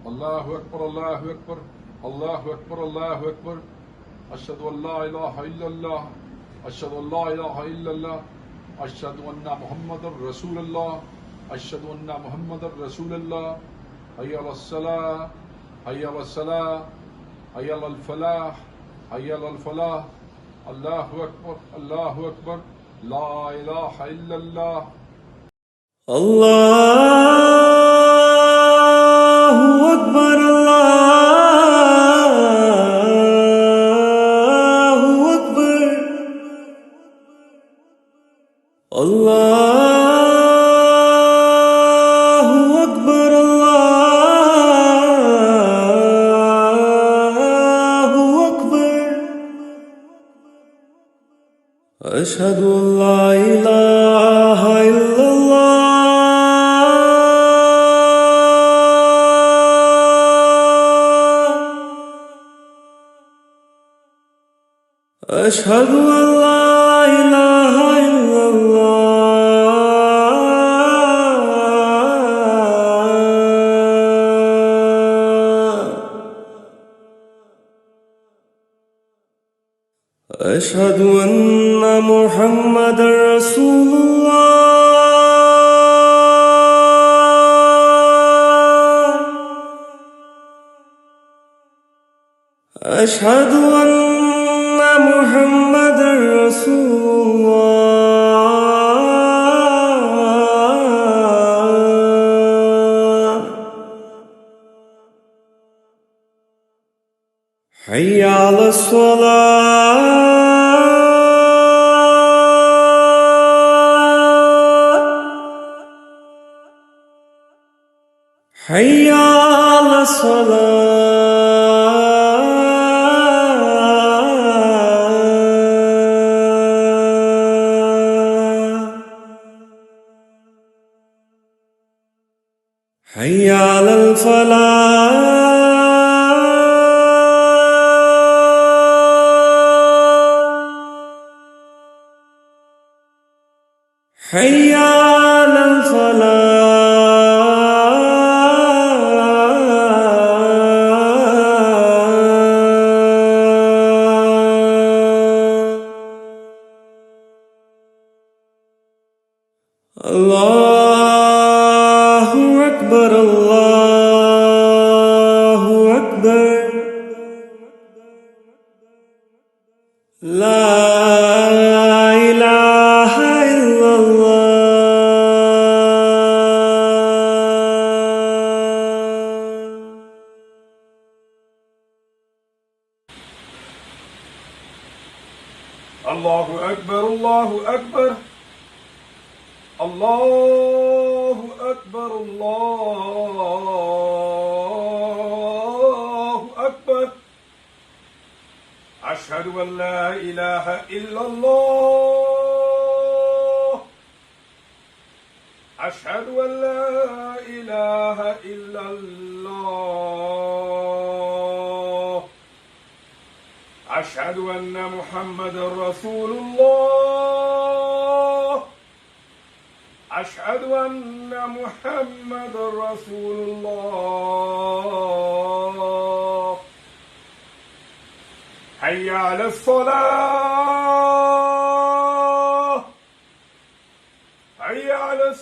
الله أكبر الله أكبر الله أكبر الله أكبر أشهد أن لا إله إلا الله أشهد أن لا إله إلا الله أشهد أن محمد رسول الله أشهد أن محمد رسول الله حي على الصلاة حي على الصلاة حي على الفلاح حي على الفلاح الله أكبر الله أكبر لا إله إلا الله الله أكبر الله أكبر الله أكبر الله أكبر أشهد أن لا إله إلا الله أشهد أن لا إله إلا الله أشهد أن محمدا رسول الله أشهد أن محمدا رسول الله حي على الصلاة حي على الصلاة حي على الفلاح حي على الفلاح الله أكبر الله أكبر لا إله إلا الله الله أكبر الله أكبر الله أكبر الله أكبر أشهد أن لا إله إلا الله أشهد أن لا إله إلا الله أشهد أن محمدا رسول الله أشهد أن محمدا رسول الله حي على الصلاة حي على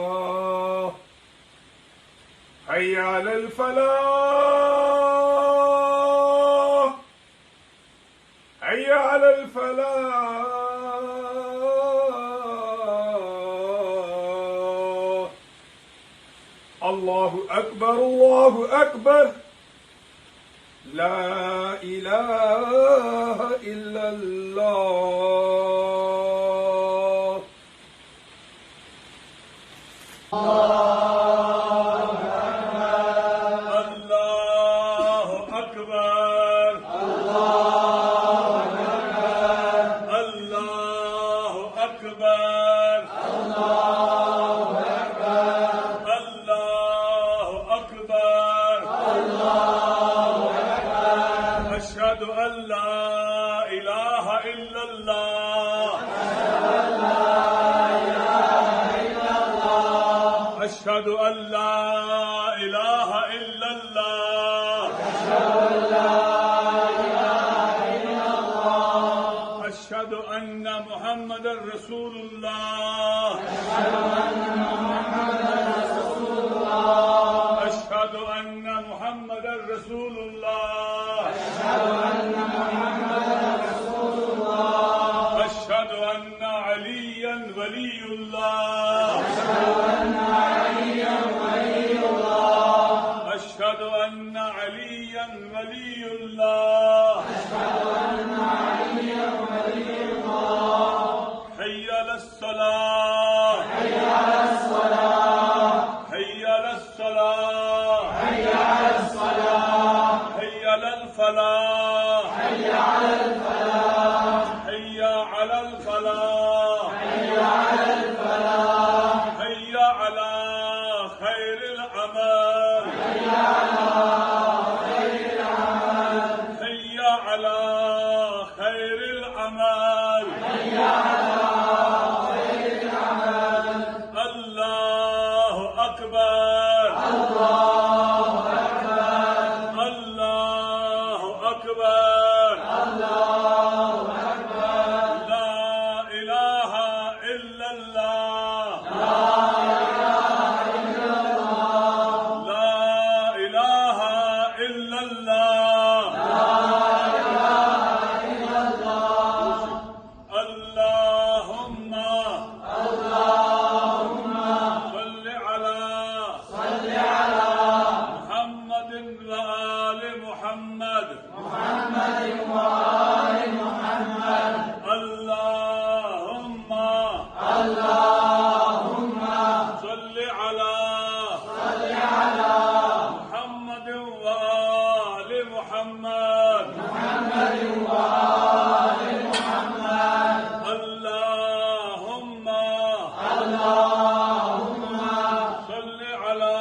الصلاة حي على الفلاح حي على الفلاح الله أكبر الله أكبر لا إله إلا الله أشهد أن لا إله إلا الله أشهد أن لا إله إلا الله أشهد أن محمدا رسول الله أشهد أن محمدا رسول الله أشهد أن عليا ولي الله أشهد أن عليا ولي الله حي على الصلاة حي على الصلاة حي على الصلاة حي على الصلاة حي على الفلاح حي على الفلاح حي على الفلاح حي على الفلاح حي على خير العمل حي على خير العمل حي على خير العمل حي على الله أكبر الله أكبر الله أكبر الله أكبر لا إله إلا الله لا إله إلا الله اللهم صل على محمد وآل محمد اللهم صل على محمد وآل محمد اللهم صل على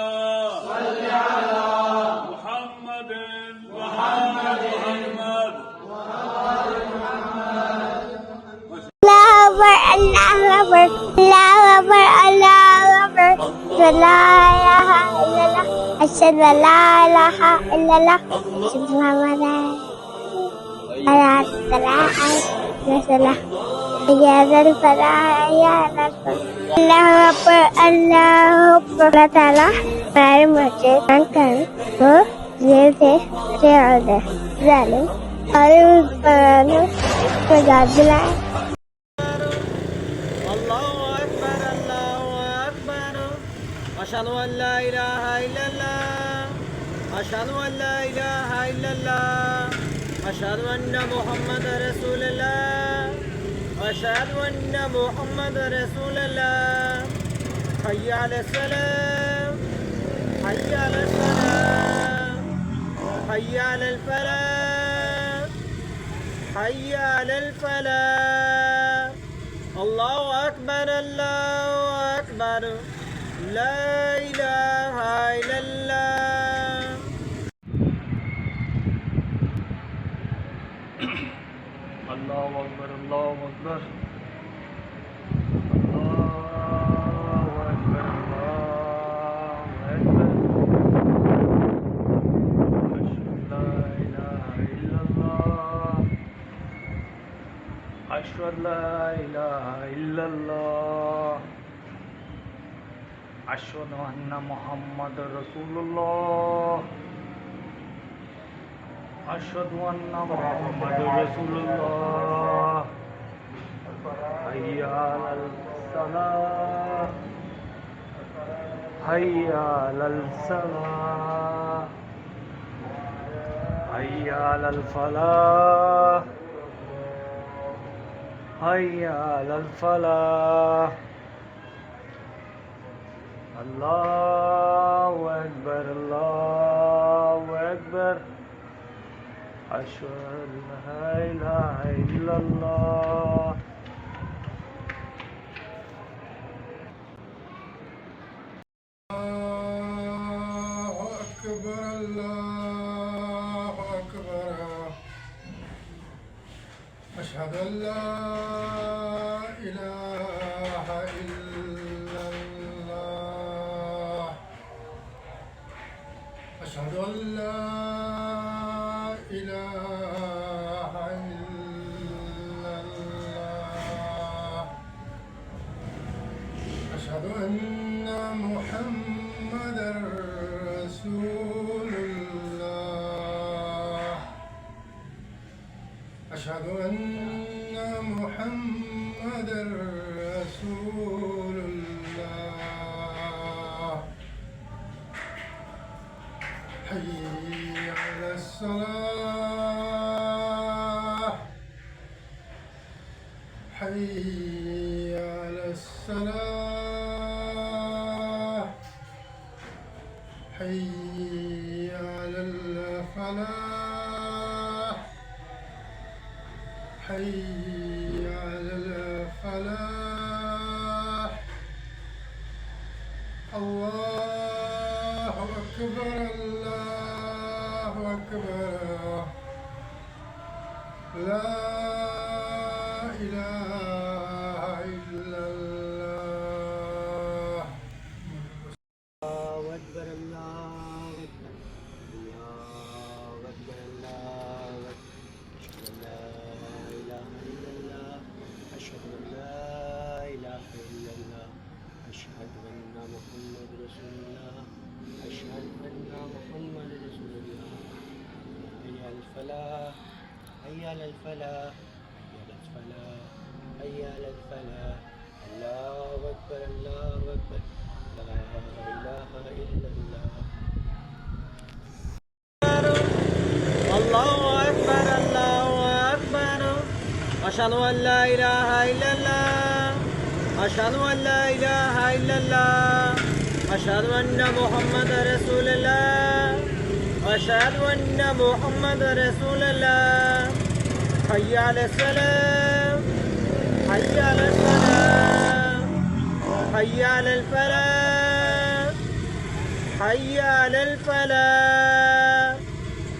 محمد وآل محمد أشهد أن لا إله إلا الله أشهد أن محمدا على الصلاة والسلام يا ذا الفلاح يا ذا الفلاح الله أكبر الله أكبر لا تعالى ما المسجد من كان هو زيته سيعوده ظالم قالوا فرانو فجادلا الله أكبر الله أكبر أشهد أن لا إله إلا الله أشهد أن لا إله إلا الله أشهد أن محمد رسول الله أشهد أن محمد رسول الله حي على السلام حي على السلام حي على الفلاح حي على الفلاح الله أكبر الله أكبر لا إله إلا الله الله أكبر الله أكبر الله أكبر الله أكبر أشهد أن لا إله إلا الله أشهد أن محمد رسول الله أشهد أن محمد رسول الله حي على الصلاة حي على الصلاة حي على الفلاح حي على الفلاح الله أكبر الله أكبر أشهد أن لا إله إلا الله الله أكبر الله أكبر أشهد أن لا إله إلا الله أشهد أن لا إله إلا الله أشهد أن محمدا رسول الله أشهد أن محمدا رسول الله حي على الصلاة حي على الصلاة حي على الفلاح حي على الفلاح الله أكبر الله أكبر لا إله إلا الله الله أكبر الله أكبر الله أكبر الله أكبر أشهد أن لا إله إلا الله أشهد أن محمد رسول الله أشهد أن محمد رسول الله حي على الفلاح حي على الفلاح حي على الفلاح الله أكبر الله أكبر لا إله إلا الله الله أكبر الله أكبر أشهد أن لا إله إلا الله أشهد أن لا إله إلا الله أشهد أن محمد رسول الله أشهد أن محمد رسول الله حي على السلام حي على الفلاح حي على الفلاح حي على الفلاح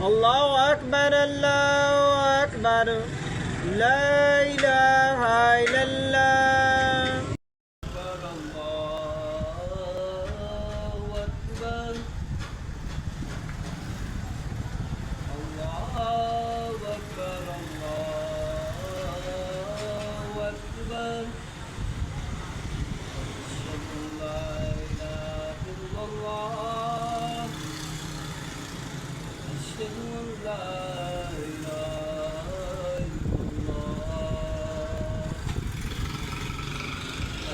الله أكبر الله أكبر لا إله إلا الله الله أكبر الله أكبر الله أكبر أشهد أن لا إله إلا الله أشهد أن لا إله إلا الله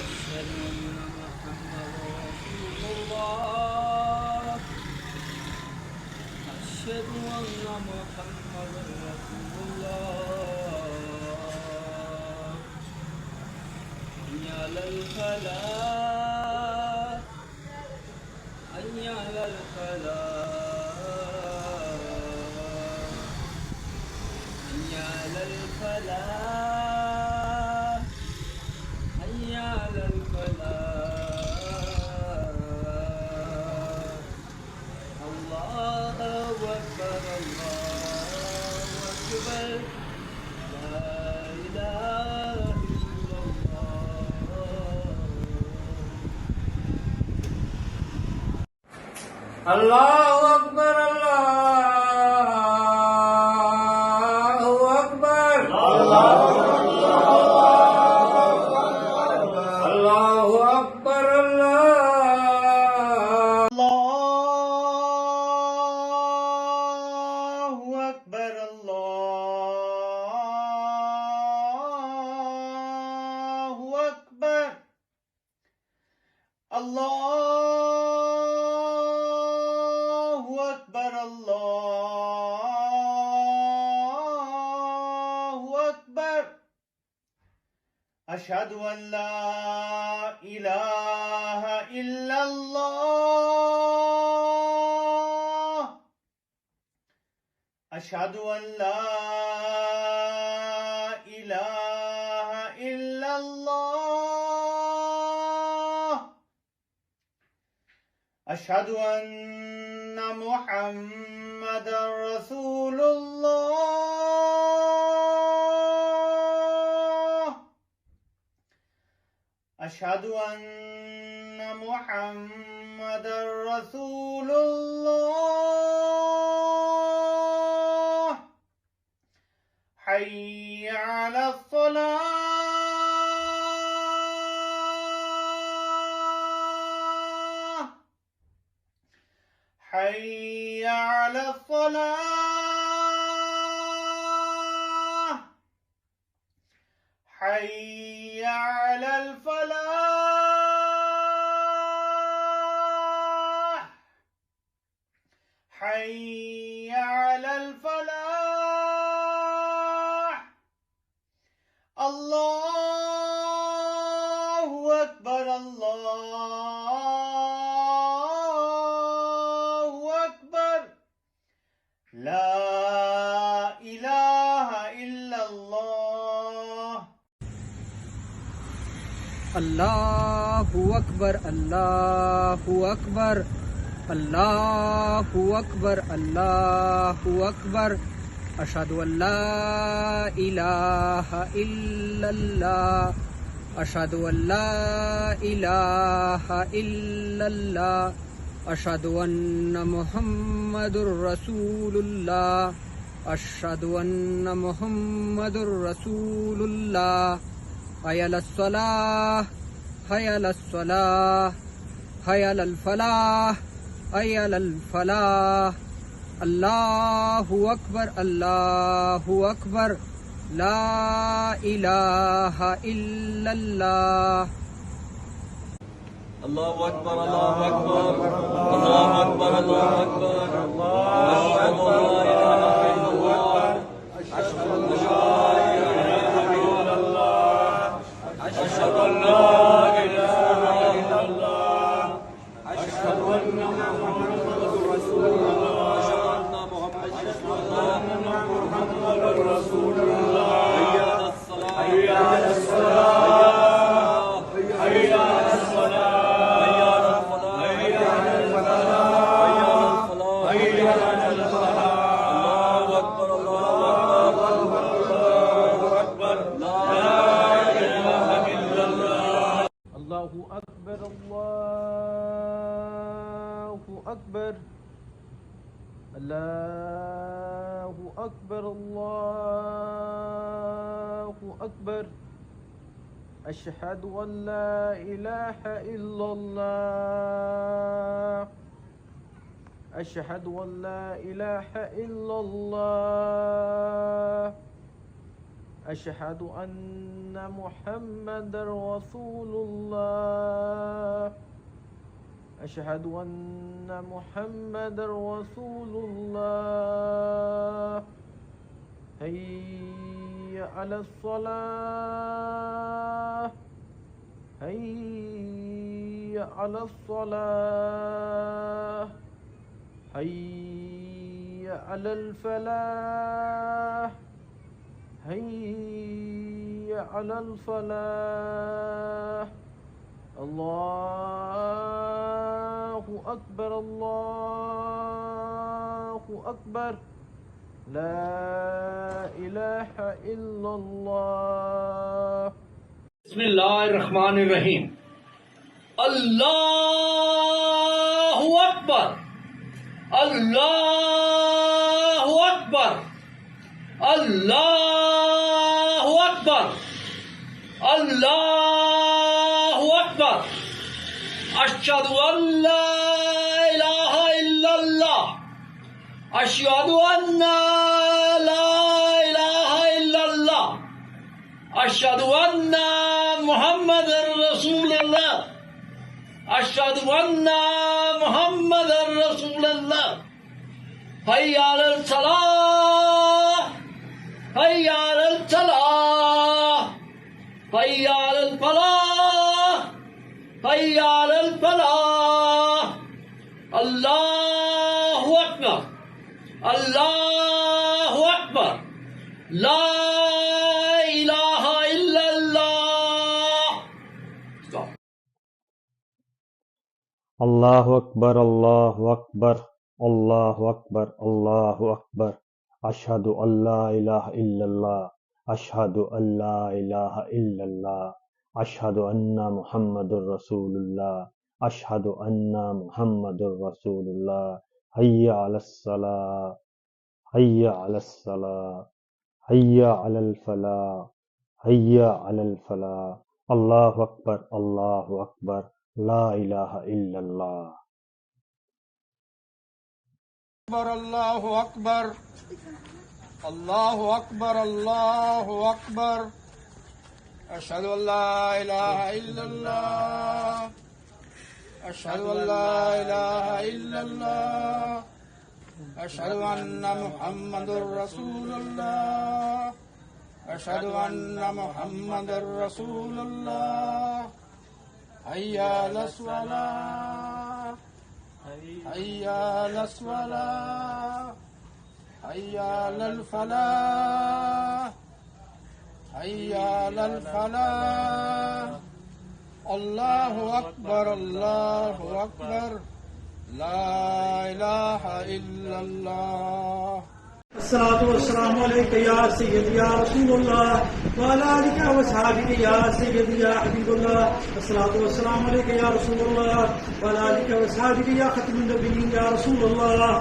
أشهد أن محمدا رسول الله أشهد أن محمدا رسول الله حي على الفلاح حي على الفلاح حي على الفلاح حي على الفلاح الله أكبر الله أكبر لا إله إلا الله الله أكبر الله أكبر الله أكبر الله أكبر الله أكبر الله أكبر الله أكبر أشهد أن لا إله إلا الله أشهد أن لا إله إلا الله أشهد أن محمدا رسول الله أشهد أن محمدا رسول الله حي على الصلاة حي على الصلاة حي على الفلاح حي على الفلاح الله أكبر الله أكبر لا إله إلا الله अल्लाहु अकबर अल्लाहु अकबर अल्लाहु अकबर अल्लाहु अकबर अशहदु अल्ला इलाहा इल्लल्लाह अशहदु अल्ला इलाहा इल्लल्लाह अशहदु अन्न मुहम्मदुर रसूलुल्लाह अशहदु अन्न मुहम्मदुर रसूलुल्लाह हय्या अलस्सलाह हय्या अलस्सलाह हय्या अलल फलाह हय्या अलल फलाह अल्लाहु अकबर ला इलाहा इल्लल्लाह الله أكبر الله أكبر الله أكبر الله أكبر أشهد أن لا إله إلا الله أشهد أن لا إله إلا الله أشهد أن محمد رسول الله أشهد أن محمد رسول الله حي على الصلاة حي على Allahu Akbar Allahu Akbar Allahu Akbar Allahu Akbar Ashhadu an la ilaha illallah Ashhadu an la ilaha illallah أشهد أن محمد رسول الله أشهد أن محمد رسول الله هيا على الصلاة هيا على الصلاة هيا على الفلاح هيا على الفلاح الله أكبر الله أكبر لا إله إلا الله بسم الله الرحمن الرحيم الله أكبر الله أكبر الله أكبر الله أكبر أشهد أن لا إله إلا الله أشهد أن لا إله إلا الله أشهد أن محمد رسول الله أشهد أن محمد رسول الله حي على الصلاة حي على الصلاة حي على الفلاح حي على الفلاح الله أكبر الله أكبر لا إله إلا الله الله أكبر الله أكبر الله أكبر الله أكبر أشهد أن لا إله إلا الله أشهد أن لا إله إلا الله أشهد أن محمد رسول الله أشهد أن محمد رسول الله. حي على الصلاة، حي على الصلاة، حي على الفلاح، حي على الفلاح. الله أكبر، الله أكبر، لا إله إلا الله. الله أكبر، الله أكبر، الله أكبر. أشهد أن لا إله إلا الله، أشهد أن لا إله إلا الله، أشهد أن محمد رسول الله، أشهد أن محمد رسول الله. حي على الصلاة، حي على الصلاة، حي على الفلاح، حي على الفلاح. الله أكبر، الله أكبر، لا إله إلا الله. الصلاة والسلام عليك يا سيدي يا رسول الله وعلى آلك وأصحابك يا سيدي يا حبيب الله. الصلاة والسلام عليك يا رسول الله وعلى آلك وأصحابك يا ختم النبيين يا رسول الله.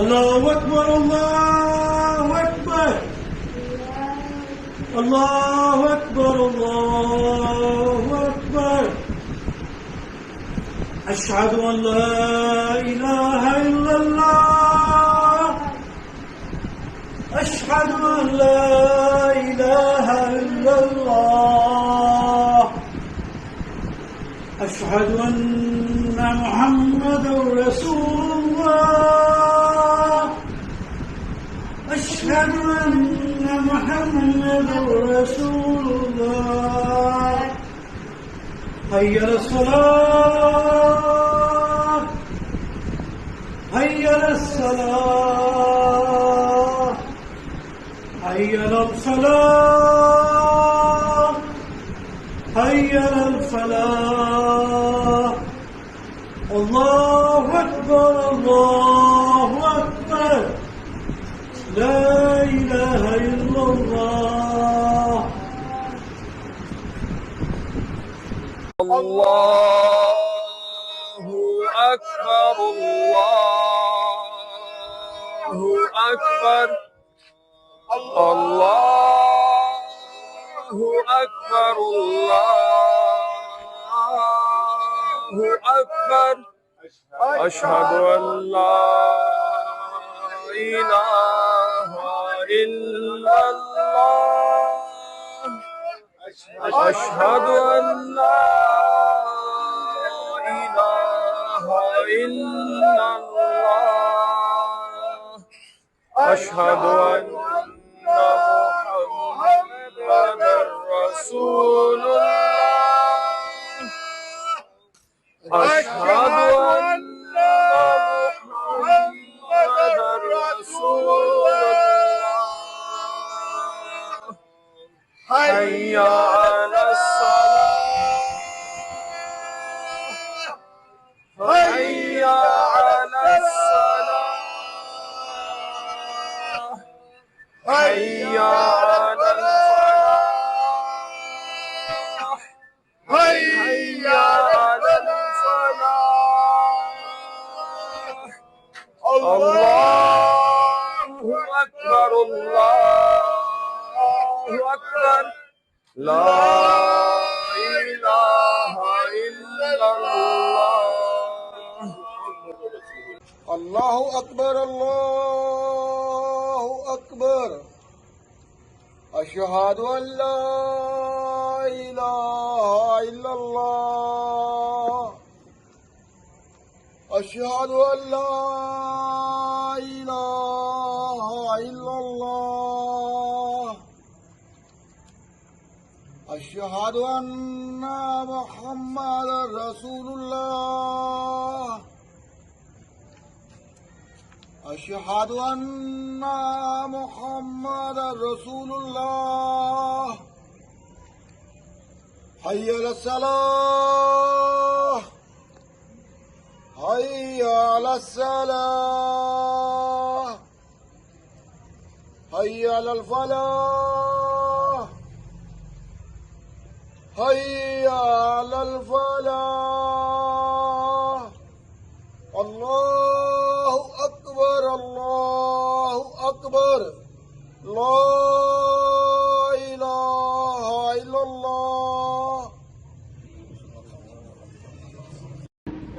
الله أكبر، الله أكبر، الله أكبر، الله أكبر. أشهد أن لا إله إلا الله، أشهد أن لا إله إلا الله، أشهد أن محمدا رسول الله، أشهد أن محمدا رسول الله. حي على الصلاة، حي على الصلاة، حي على الفلاح، حي على الفلاح. الله أكبر، الله أكبر، لا إله إلا الله. الله أكبر، الله أكبر، الله أكبر، الله أكبر. أشهد أن لا إله إلا الله، أشهد أن لا إله إلا الله، أشهد أن محمدا رسول الله، أشهد أن محمدا رسول الله. حي على الصلاة، حي على الصلاة، حي على الفلاح، حي على الفلاح. الله أكبر، الله أكبر، لا إله إلا الله. الله أكبر، الله أكبر. أشهد أن لا إله إلا الله، أشهد أن لا إله إلا الله، أشهد أن محمدا رسول الله، أشهد أن محمدا رسول الله. حي على الصلاة، حي على الصلاة، حي على الفلاح، حي على الفلاح الله أكبر الله أكبر لا إله إلا الله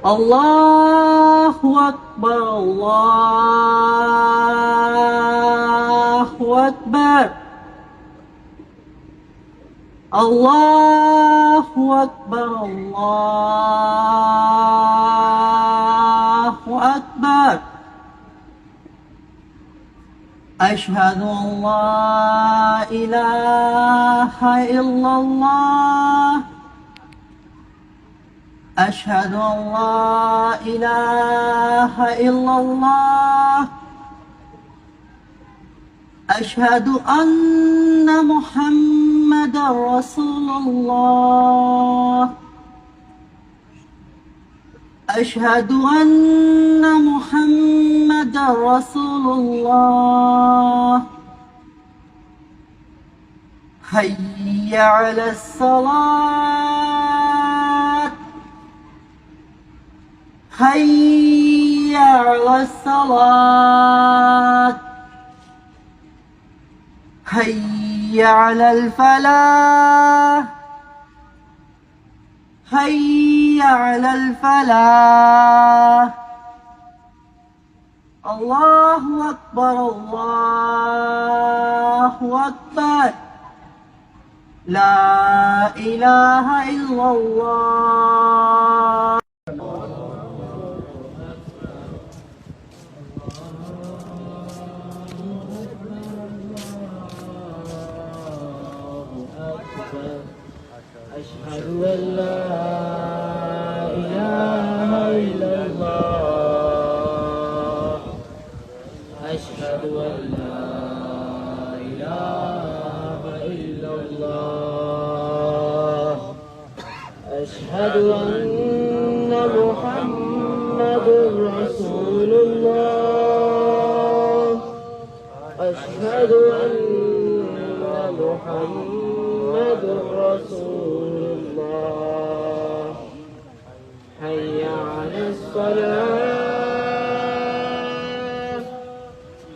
الله أكبر الله أكبر الله أكبر الله أكبر أشهد أن لا إله إلا الله أشهد أن لا إله إلا الله أشهد أن محمدا رسول الله أشهد أن محمدا رسول الله حي على الصلاة حي على الصلاة حي على الفلاح حي على الفلاح الله أكبر الله أكبر لا إله إلا الله أشهد أن لا إله إلا الله أشهد أن لا إله إلا الله أشهد أن محمد رسول الله أشهد أن محمد رسول الله حي على الصلاة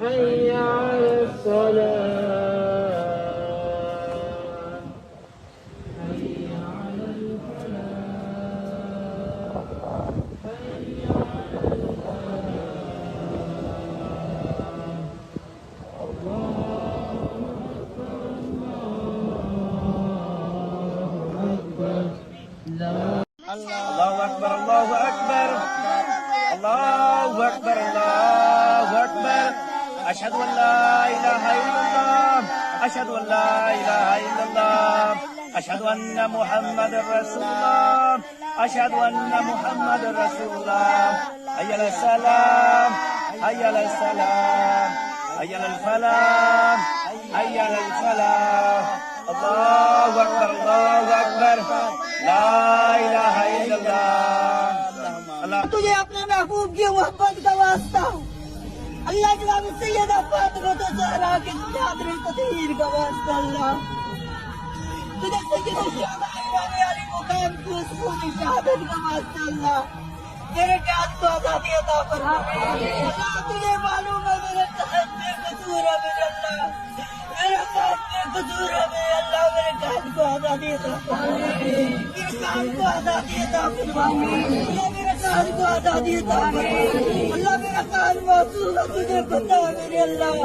حي على الصلاة حي على الفلاح حي على الفلاح الله أكبر الله أكبر الله أكبر الله أكبر أشهد أن لا إله إلا الله أشهد أن لا إله إلا الله أشهد أن محمد رسول الله أشهد أن محمد رسول الله حي على السلام حي على السلام حي على الفلاح حي على الفلاح الله أكبر الله أكبر لا إله إلا الله तुझे अपने महबूब की मोहब्बत का वास्ता हूँ अल्लाह जनाब सैयदा फातिमा ज़हरा की चादर तदहीर का वास्ता अल्लाह तुझे सैयदा शाहबान अली मुकाम की उसकी शहादत का वास्ता अल्लाह तेरे जान को आजादी अता फरमा अल्लाह तुझे मालूम है मेरे कान में कसूर है मेरे अल्लाह मेरे कान में कसूर है मेरे अल्लाह मेरे कान को आजादी अता फरमा मेरे कान को आजादी अता फरमा अल्लाह मेरे कान को आजादी अता फरमा अल्लाह मेरा कान मासूम है तुझे पता है मेरे अल्लाह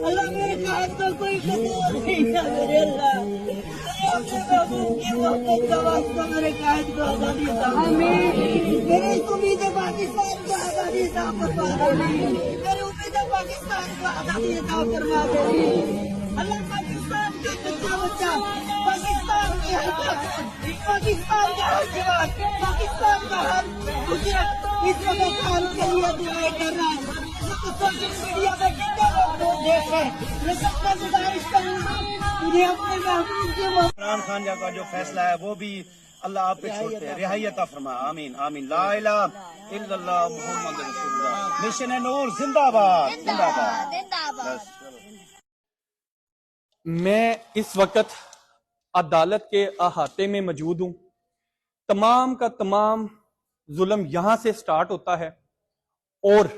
अल्लाह मेरे कान को कोई कसूर नहीं है मेरे अल्लाह अपने महबूब की मोहब्बत का वास्ता मेरे कान को आजादी अता फरमा मेरी उम्मीद है पाकिस्तान को आजादी अता फरमा मेरी उम्मीद है पाकिस्तान को आजादी अता फरमा अल्लाह पाकिस्तान का बच्चा बच्चा पाकिस्तान के हर पाकिस्तान का हर जवान पाकिस्तान का हर गुजरात इस वक्त काम के लिए दुआएं कर रहा है सोशल मीडिया में जितने लोग देख रहे हैं मैं सबका गुजारिश करूंगा मुझे अपने महबूब के इमरान खान का जो फैसला है वो भी अल्लाह आप पे छोड़ते हैं रिहाई अता फरमा आमीन आमीन ला इलाहा इल्लल्लाह मुहम्मद रसूलुल्लाह मिशन नूर जिंदाबाद जिंदाबाद मैं इस वक्त अदालत के अहाते में मौजूद हूँ। तमाम का तमाम जुल्म यहाँ से स्टार्ट होता है और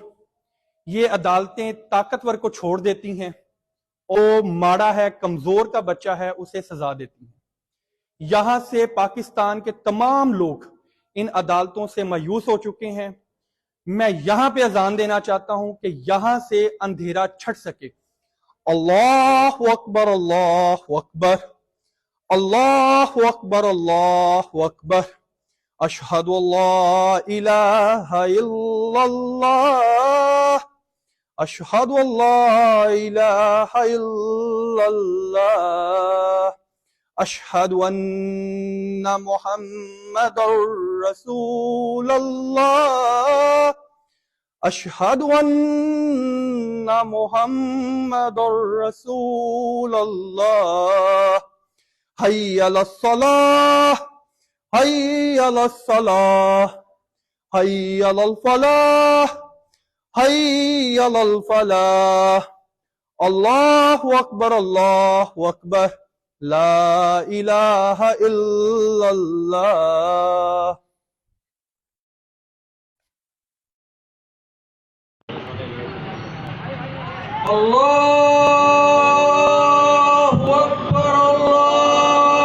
ये अदालतें ताकतवर को छोड़ देती हैं, और माड़ा है, कमजोर का बच्चा है, उसे सजा देती हैं। यहां से पाकिस्तान के तमाम लोग इन अदालतों से मायूस हो चुके हैं। मैं यहां पे अजान देना चाहता हूं कि यहां से अंधेरा छट सके। अल्लाहु अकबर, अल्लाहु अकबर, अल्लाहु अकबर, अल्लाहु अकबर। अशहदु अल्ला इलाहा इल्लल्लाह, अशहदु अल्ला इलाहा इल्लल्लाह, अशहदु अन्ना मुहम्मदुर रसूलुल्लाह, अशहदु अन्ना मुहम्मदुर रसूलुल्लाह। हय्या अलस्सलाह, हय्या अलस्सलाह, हय्या अलल फलाह, हय्या अलल फलाह। अल्लाहु अकबर, अल्लाहु अकबर, ला इलाहा इल्लल्लाह। अल्लाहु अकबर, अल्लाहु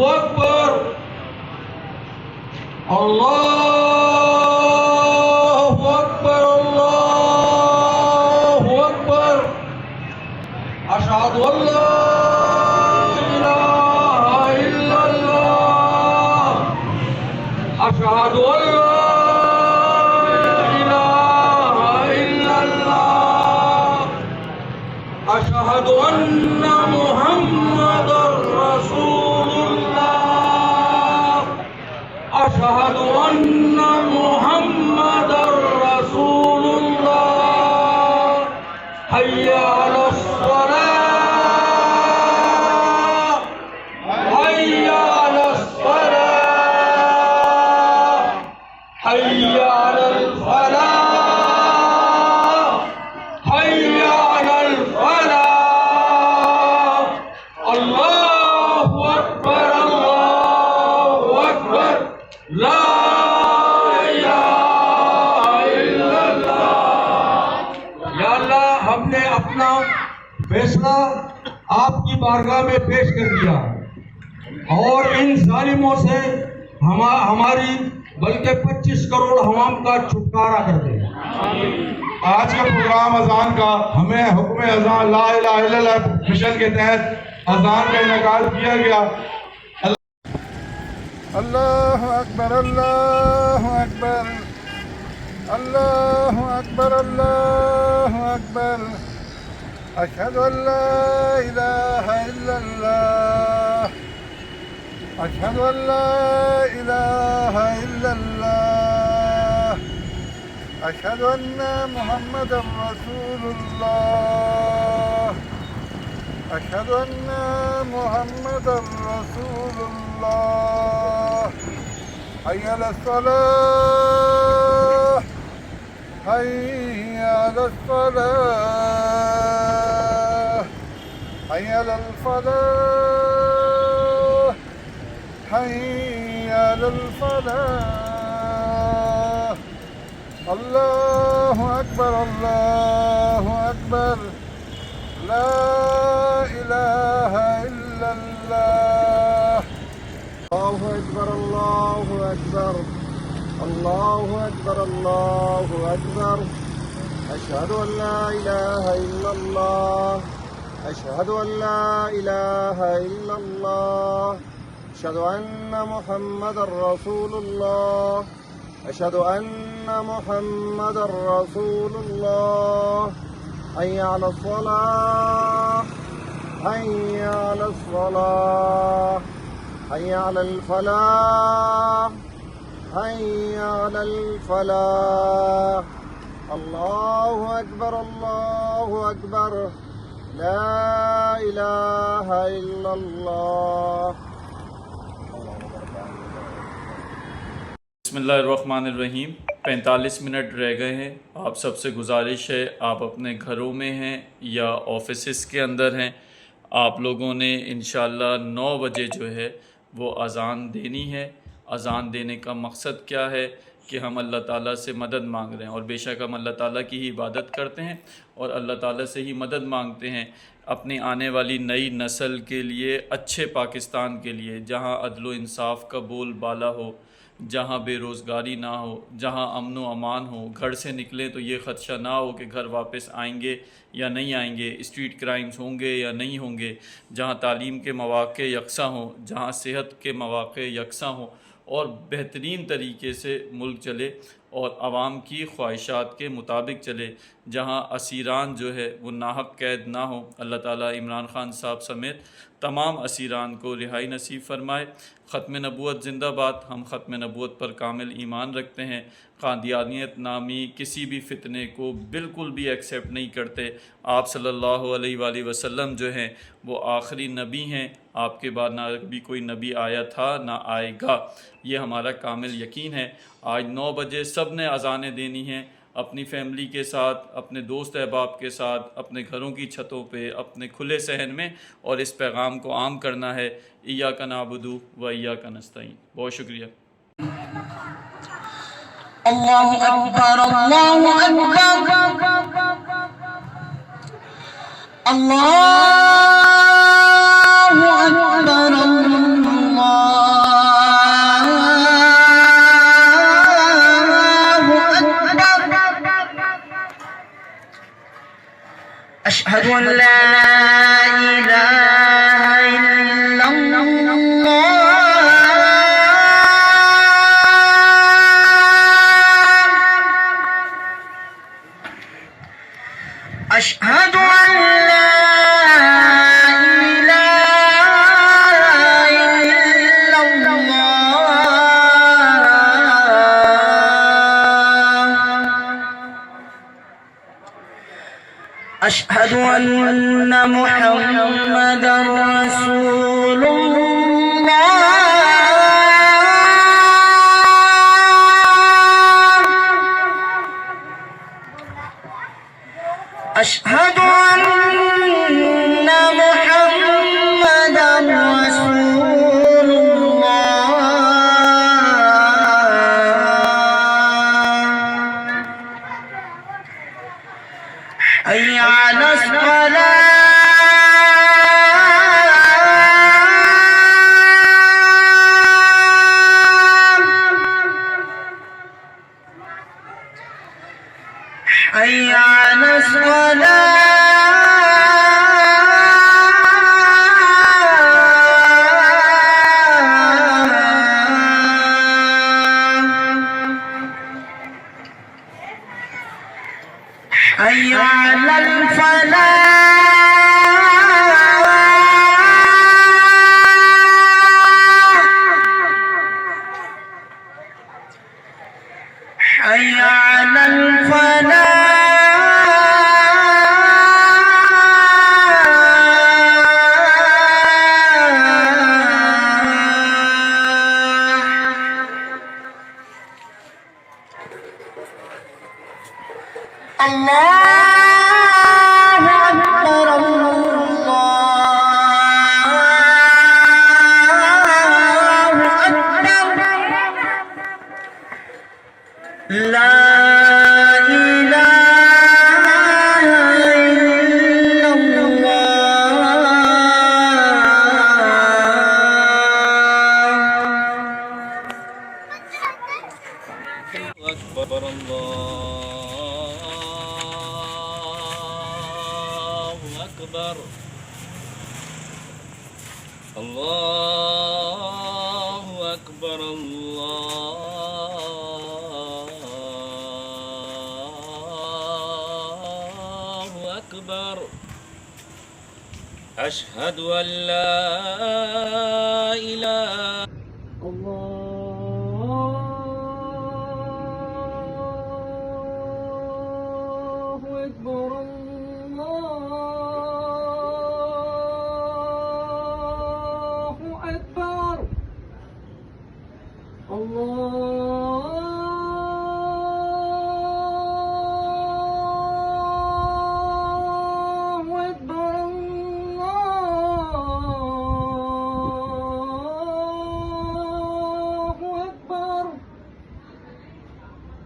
अकबर, अल्लाहु अकबर, अल्लाहु अकबर। अशहदु अल्ला इलाहा इल्लल्लाह, अशहदु अल्ला अशहदु अन्ना मुहम्मदुर रसूलुल्लाह, अशहदु अन्ना मुहम्मदुर रसूलुल्लाह। हय्या अलस्सलाह, हय्या अलस्सलाह, हय्या अलल फलाह, फैसला आपकी बारगाह में पेश कर दिया और इन जालिमों से हमारी बल्कि 25 करोड़ हवाम का छुटकारा कर दे। आज का प्रोग्राम अजान का हमें हुक्म अजान ला इलाहा इल्लल्लाह मिशन के तहत अजान का इनेकाल किया गया। अल्लाहु अकबर, अल्लाहु अकबर, अल्लाहु अकबर, अल्लाहु अकबर। अशहदु अल्ला इलाहा इल्लल्लाह, अशहदु अल्ला इलाहा इल्लल्लाह, अशहदु अन्ना मुहम्मदुर रसूलुल्लाह, अशहदु अन्ना मुहम्मदुर रसूलुल्लाह। हय्या अलस्सलाह, हय्या अलस्सलाह, हय्या अलल फलाह, हय्या अलल फलाह। अल्लाहु अकबर, अल्लाहु अकबर, ला इलाहा इल्लल्लाह। अल्लाहु अकबर, अल्लाहु अकबर, अल्लाहु अकबर, अल्लाहु अकबर। अशहदु अन ला इलाहा इल्लल्लाह, अशहदु अन ला इलाहा इल्लल्लाह, अशहदु अन्ना मुहम्मदुर रसूलुल्लाह, अशहदु अन्ना मुहम्मदुर रसूलुल्लाह। हय्या अलस्सलाह, हय्या अलस्सलाह, हय्या अलल फलाह, हय्या अलल फलाह। अल्लाहु अकबर, अल्लाहु अकबर, ला इलाहा इल्लल्लाह। बिस्मिल्लाहिर्रहमानिर्रहीम। 45 मिनट रह गए हैं। आप सबसे गुजारिश है, आप अपने घरों में हैं या ऑफिसेस के अंदर हैं, आप लोगों ने इंशाअल्लाह 9 बजे जो है वो अज़ान देनी है। अज़ान देने का मकसद क्या है कि हम अल्लाह ताला से मदद मांग रहे हैं, और बेशक हम अल्लाह ताला की ही इबादत करते हैं और अल्लाह ताला से ही मदद मांगते हैं अपनी आने वाली नई नस्ल के लिए, अच्छे पाकिस्तान के लिए, जहाँ अदल व इंसाफ का बोलबाला हो, जहाँ बेरोज़गारी ना हो, जहाँ अमन व अमान हो, घर से निकलें तो ये ख़दशा ना हो कि घर वापस आएंगे या नहीं आएंगे, स्ट्रीट क्राइम्स होंगे या नहीं होंगे, जहाँ तालीम के मौक़े यकसा हों, जहाँ सेहत के मौक़े यकसा हों और बेहतरीन तरीके से मुल्क चले और आवाम की ख्वाहिशात के मुताबिक चले, जहाँ असीरान जो है वो नाहक कैद ना हो। अल्लाह ताला इमरान ख़ान साहब समेत तमाम असीरान को रिहाई नसीब फ़रमाए। ख़त्म नबूवत ज़िंदाबाद। हम ख़त्म नबूवत पर कामिल ईमान रखते हैं। क़ादियानियत नामी किसी भी फ़ितने को बिल्कुल भी एक्सेप्ट नहीं करते। आप सल्लल्लाहु अलैहि वसल्लम जो हैं वो आखिरी नबी हैं, आपके बाद ना भी कोई नबी आया था ना आएगा, ये हमारा कामिल यकीन है। आज 9 बजे सब ने अज़ानें देनी हैं, अपनी फैमिली के साथ, अपने दोस्त अहबाब के साथ, अपने घरों की छतों पे, अपने खुले सहन में, और इस पैगाम को आम करना है। इय्याका नअबुदु व इय्याका नस्तईन। बहुत शुक्रिया। अल्लाहु अकबर, अल्लाहु अकबर, अल्लाहु अकबर, अशहदु अन ला इलाहा इल्लल्लाह, अशहदु अन ला अशहदु अन्न मुहम्मदर रसूलुल्लाह, अशहदु अन्न मुहम्मदर रसूलुल्लाह, हय्य अलस सलाह, हय्य अलस सलाह, हय्य अलल फलाह, हय्य अलल फलाह, अल्लाहु अकबर, अल्लाहु अकबर, ला इलाहा इल्लल्लाह। अकबर, अल्लाहु अकबर, अल्लाहु अकबर, अल्लाहु अकबर, अशहदु अन ला इलाहा अल्लाहु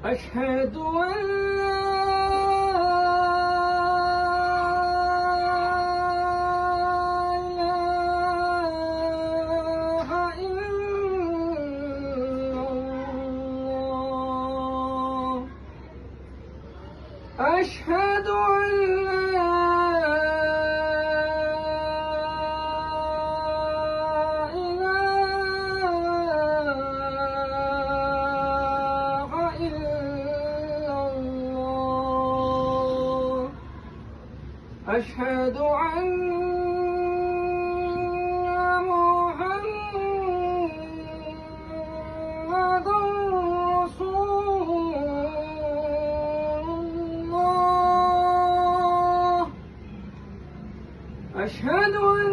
أشهد أن أشهد أن أشهد أن محمد رسول الله أشهد أن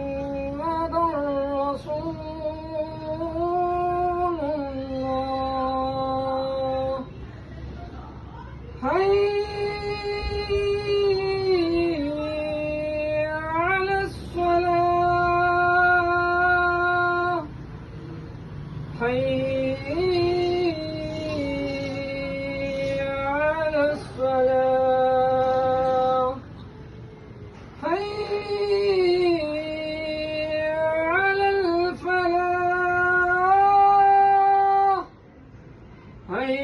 محمد رسول حي على الصلاة حي على الصلاة حي على الفلاح حي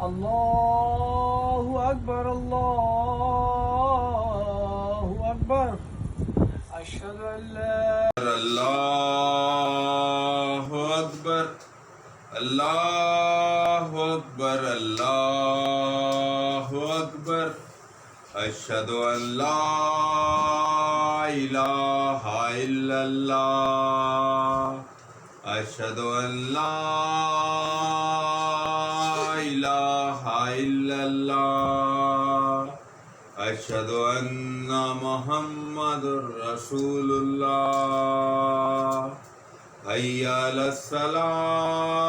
الله أكبر الله أكبر أشهد أن لا الله أكبر الله أكبر الله أكبر أشهد أن لا إله إلا الله أشهد أن لا إله إلا الله أشهد أن محمد رسول الله حي على الصلاة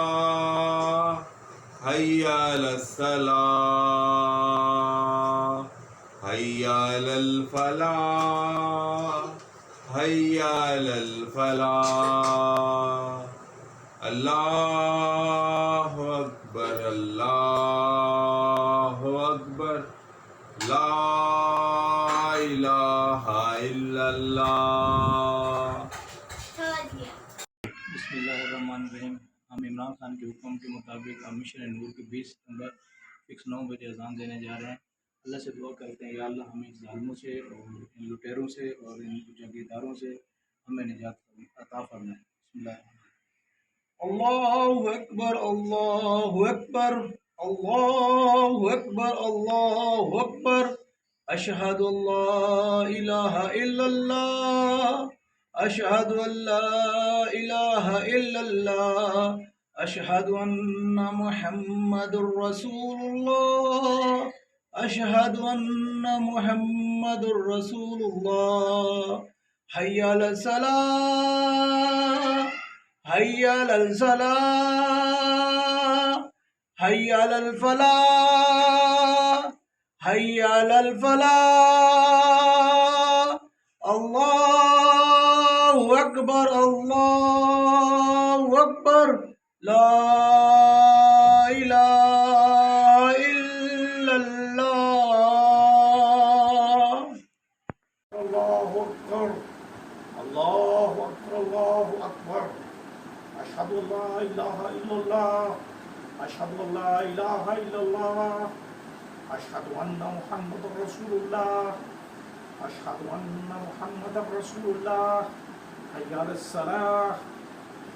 حي على الصلاة حي على الفلاح حي على الفلاح الله أكبر الله أكبر لا إله إلا الله बिस्मिल्लाहिर्रहमानिर्रहीम। हम इमरान खान के हुक्म के मुताबिक हम मिशन नूर के 20 सितंबर फिक्स 9 बजे अजान देने जा रहे हैं। अल्लाह से दुआ करते हैं या अल्लाह हमें ज़ालिमों से और इन लुटेरों से और इन जंगीदारों से हमें निजात अता फरमाए। बिस्मिल्लाह। अल्लाहु अकबर अल्लाहु अकबर अल्लाहु अकबर अल्लाहु अकबर अशहदु अल्ला इलाहा इल्लल्लाह अशहदु अल्ला इलाहा इल्लल्लाह अशहदु अन्ना मुहम्मदुर रसूलुल्लाह अशहदु अन्ना मुहम्मदुर रसूलुल्लाह हय्या अलस सलाह हय्या अलल सलाह हय्या अलल फलाह हय्या अलल फलाह अल्लाहु अकबर ला इलाहा इल्लल्लाह। अल्लाहु अकबर अल्लाहु अकबर अल्लाहु अकबर अशहदु अल्ला इलाहा इल्लल्लाह अशहदु अल्ला इलाहा इल्लल्लाह अशहदु अन्ना मुहम्मदुर रसूलुल्लाह अशहदु अन्ना मुहम्मदुर रसूलुल्लाह हय्या अलस सलाह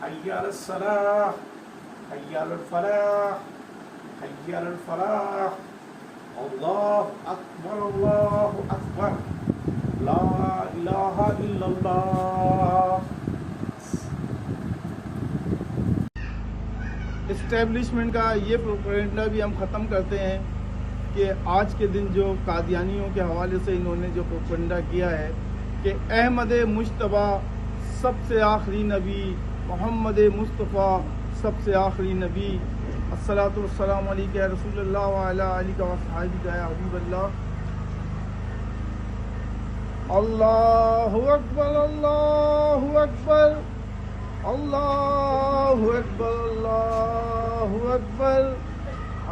हय्या अलस सलाह हय्या अलल फलाह حي على الفلاح الله أكبر لا إله إلا الله. इस्टेब्लिशमेंट का ये प्रोपेगेंडा भी हम ख़त्म करते हैं कि आज के दिन जो कादियानियों के हवाले से इन्होंने जो प्रोपेगेंडा किया है कि अहमद मुश्तबा सबसे आखिरी नबी, मोहम्मद मुस्तफ़ा सबसे आखिरी नबी, अस्सलातु वस्सलामु अलैका या रसूलल्लाह व अला आलिका व अस्हाबिका या हबीबल्लाह। अल्लाहु अकबर अल्लाहु अकबर अल्लाहु अकबर अल्लाहु अकबर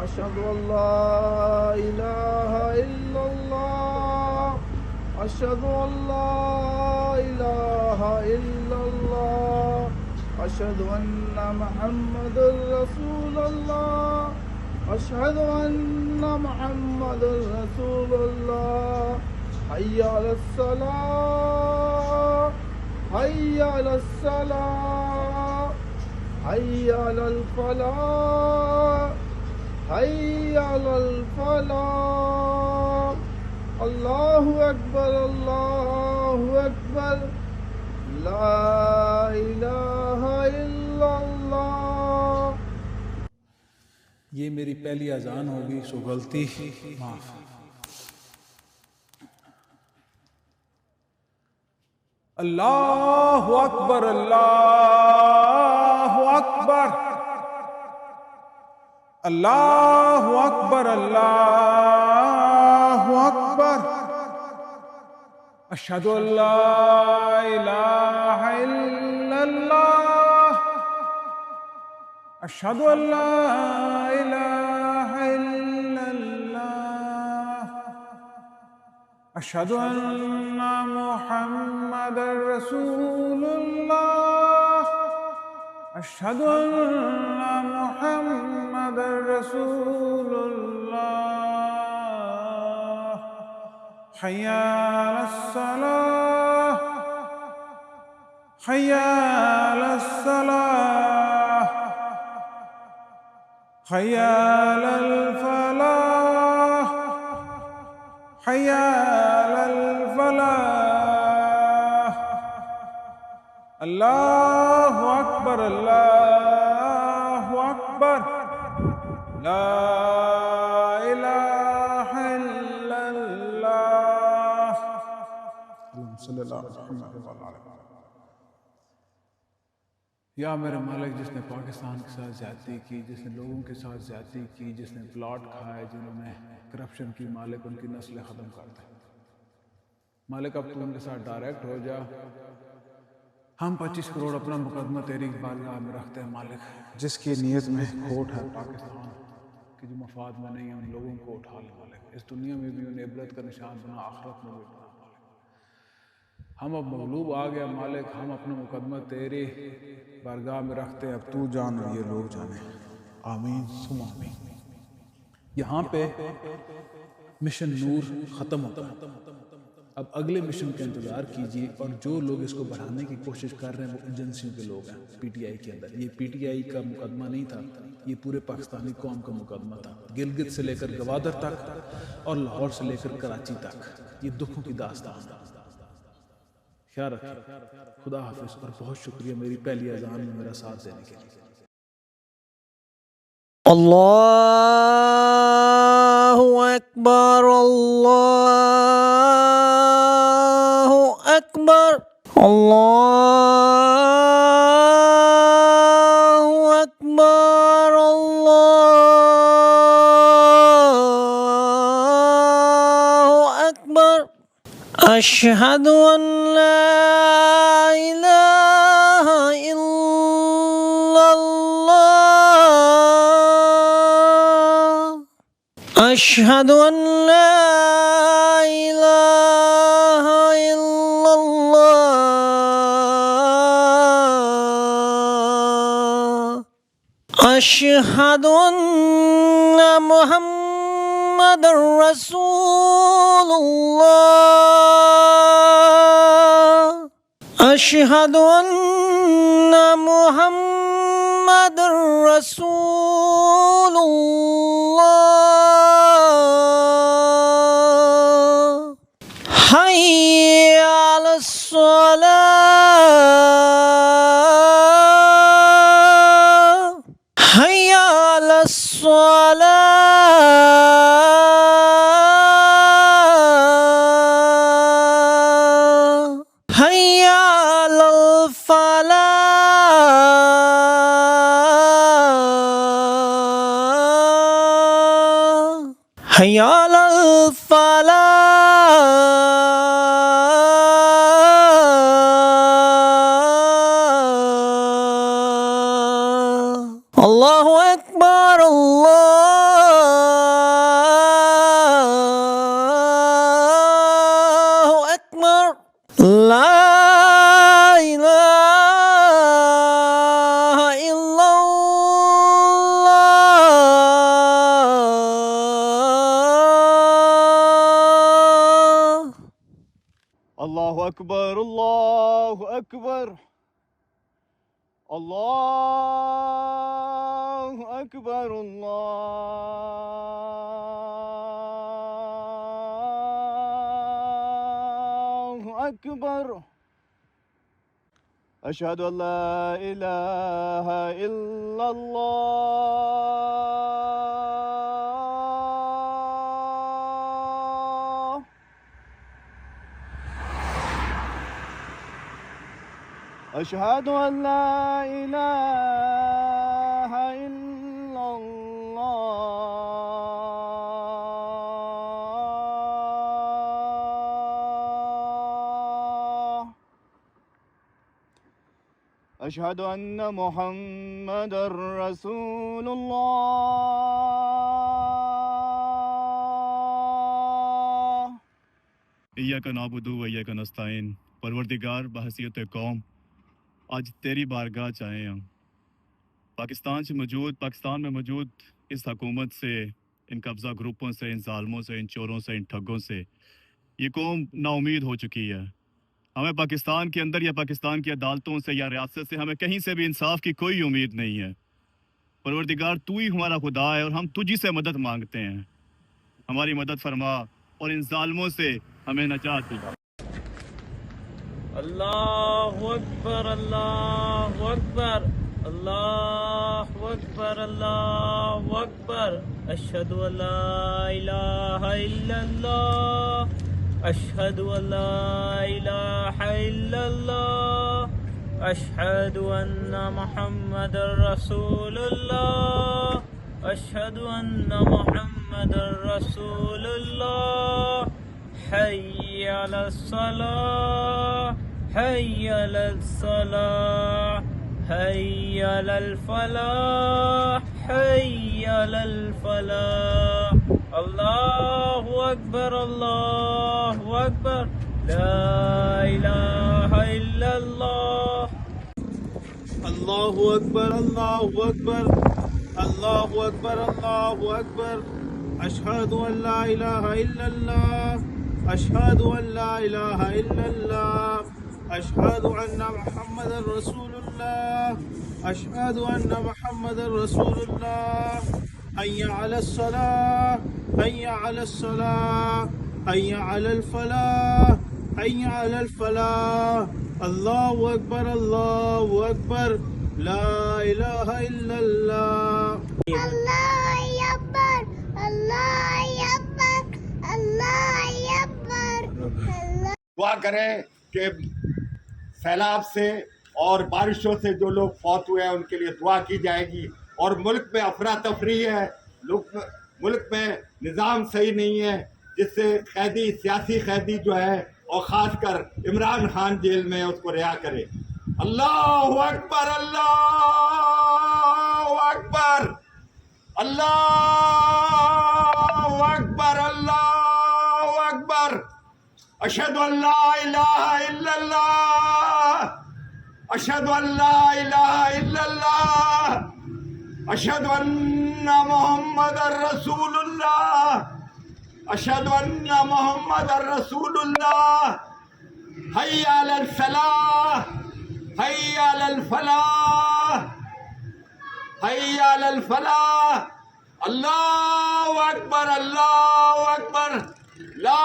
अशहदु अल्ला इलाहा इल्लल्लाह अशहदु अल्ला इलाहा इल्लल्लाह अशहदु अन्ना मुहम्मदुर रसूलुल्लाह अशहदु अन्ना मुहम्मदुर रसूलुल्लाह। हय्या अलस सलाह हय्या अलस सलाह हय्या अलल फलाह हय्या अलल फलाह। अल्लाहु अकबर ला इलाहा इल्लल्लाह। ये मेरी पहली अजान होगी, सो गलती माफ। अल्लाहु अकबर अल्लाहु अकबर अल्लाहु अकबर अल्लाहु अकबर अशहदु अल्ला इलाहा इल्लल्लाह अशहदु अल्ला इलाहा इल्लल्लाह अशहदु अन्ना मुहम्मदर रसूलुल्लाह अशहदु अन्ना मुहम्मदर रसूलुल्लाह। हय्या अलस सलाह हय्या अलस सलाह हय्या अलल फलाह हय्या अलल फलाह। अल्लाहु अकबर ला इलाहा इल्लल्लाह। या मेरे मालिक, जिसने पाकिस्तान के साथ ज्यादती की, जिसने लोगों के साथ ज्यादती की, जिसने प्लॉट खाए, जिन्होंने करप्शन की, मालिक उनकी नस्लें ख़त्म कर दे। मालिक अब तू उनके साथ डायरेक्ट हो जा। हम 25 करोड़ अपना मुकदमा तेरी बारगाह में रखते हैं मालिक। जिसकी नीयत में खोट है पाकिस्तान की, जो मफाद में नहीं है, उन लोगों को उठा ले मालिक। इस दुनिया में भी उन्हें इबरत का निशान बना, आखिरत में भी बना मालिक। हम अब मगलूब आ गया मालिक, हम अपना मुकदमा तेरे बारगाह में रखते हैं। अब तू जान और ये लोग जाने। आमीन सुम आमीन। यहाँ पे मिशन नूर ख़त्म होता है। अब अगले मिशन का इंतज़ार कीजिए। और जो लोग इसको बढ़ाने की कोशिश कर रहे हैं वो एजेंसियों के लोग हैं पीटीआई के अंदर। ये पीटीआई का मुकदमा नहीं था, ये पूरे पाकिस्तानी कौम का मुकदमा था। गिलगित से लेकर गवादर तक और लाहौर से लेकर कराची तक ये दुखों की दास्तान। ख्याल रखिए। खुदा हाफिज़ और बहुत शुक्रिया मेरी पहली अजान में मेरा साथ देने के लिए। अल्लाहु अकबर अल्लाहु अकबर अल्लाहु अकबर अल्लाहु अकबर अशहदु अन ला इलाहा इल्लल्लाह अशहदु अन ला इलाहा इल्लल्लाह अशहदु अन्ना मुहम्मदुर रसूलुल्लाह अशहदु अन्ना मुहम्मदुर रसूलुल्लाह। हैया अलल फलाह हैया अलल फलाह अल्लाहु अकबर अल्लाहु अकबर ला इलाहा इल्लल्लाह अल्लाहु अकबर अल्लाहु अकबर अल्लाहु अकबर अल्लाहु अकबर अशहदु अल्ला इलाहा इल्लल्लाह अशहदु अल्ला इलाहा इल्लल्लाह अशहदु अन्ना मुहम्मदर रसूलुल्लाह इय्याका नाबुदु व इय्याका नस्तईन। परवरदिगार बहसियत कौम आज तेरी बारगाह च आए हैं। पाकिस्तान में मौजूद इस हुकूमत से, इन कब्ज़ा ग्रुपों से, इन जालमों से, इन चोरों से, इन ठगों से ये कौम नाउमीद हो चुकी है। हमें पाकिस्तान के अंदर या पाकिस्तान की अदालतों से या रियासत से हमें कहीं से भी इंसाफ की कोई उम्मीद नहीं है। परवरदिगार तू ही हमारा खुदा है और हम तुझी से मदद मांगते हैं। हमारी मदद फरमा और इन जालमों से हमें नजात दिला। अल्लाहु अकबर अल्लाहु अकबर अल्लाहु अकबर अल्लाहु अकबर अशहदु अल्ला इलाहा इल्लल्लाह अशहदु अल्ला इलाहा इल्लल्लाह अशहदु अन्ना मुहम्मदर रसूलुल्लाह अशहदु अन्ना मुहम्मदर रसूलुल्लाह हय्या अलस सलाह हय्या अलस सलाह हय्या अलल फलाह हय्या अलल फलाह अल्लाहु अकबर ला इलाहा इल्लल्लाह अल्लाहु अकबर अल्लाहु अकबर अल्लाहु अकबर अल्लाहु अकबर अशहदु अल्ला इलाहा इल्लल्लाह अशहदु अल्ला इलाहा इल्लल्लाह अशहदु अन्ना मुहम्मदर रसूलुल्लाह अशहदु अन्ना मुहम्मदर रसूलुल्लाह हय्या अलस सलाह हय्या अलस सलाह हय्या अलल फलाह हय्या अलल फलाह अल्लाहु अकबर ला इलाहा इल्लल्लाह अल्लाह अकबर अल्लाह अकबर अल्लाह अकबर। दुआ करें कि सैलाब से और बारिशों से जो लोग फौत हुए हैं उनके लिए दुआ की जाएगी। और मुल्क में अफरा तफरी है, मुल्क में निज़ाम सही नहीं है, जिससे कैदी सियासी कैदी जो है और ख़ासकर इमरान खान जेल में उसको रिहा करे। अल्लाहु अकबर अल्लाहु अकबर अल्लाहु अकबर अल्लाहु अकबर अशहदु अल्ला इलाहा इल्लल्लाह अशहदु अल्ला इलाहा इल्लल्लाह अशहदु अन्ना मुहम्मदर रसूलुल्लाह अशहदु अन्ना मुहम्मदर रसूलुल्लाह हय्या अलल फलाह हय्या अलल फलाह हय्या अलल फलाह अल्लाहु अकबर ला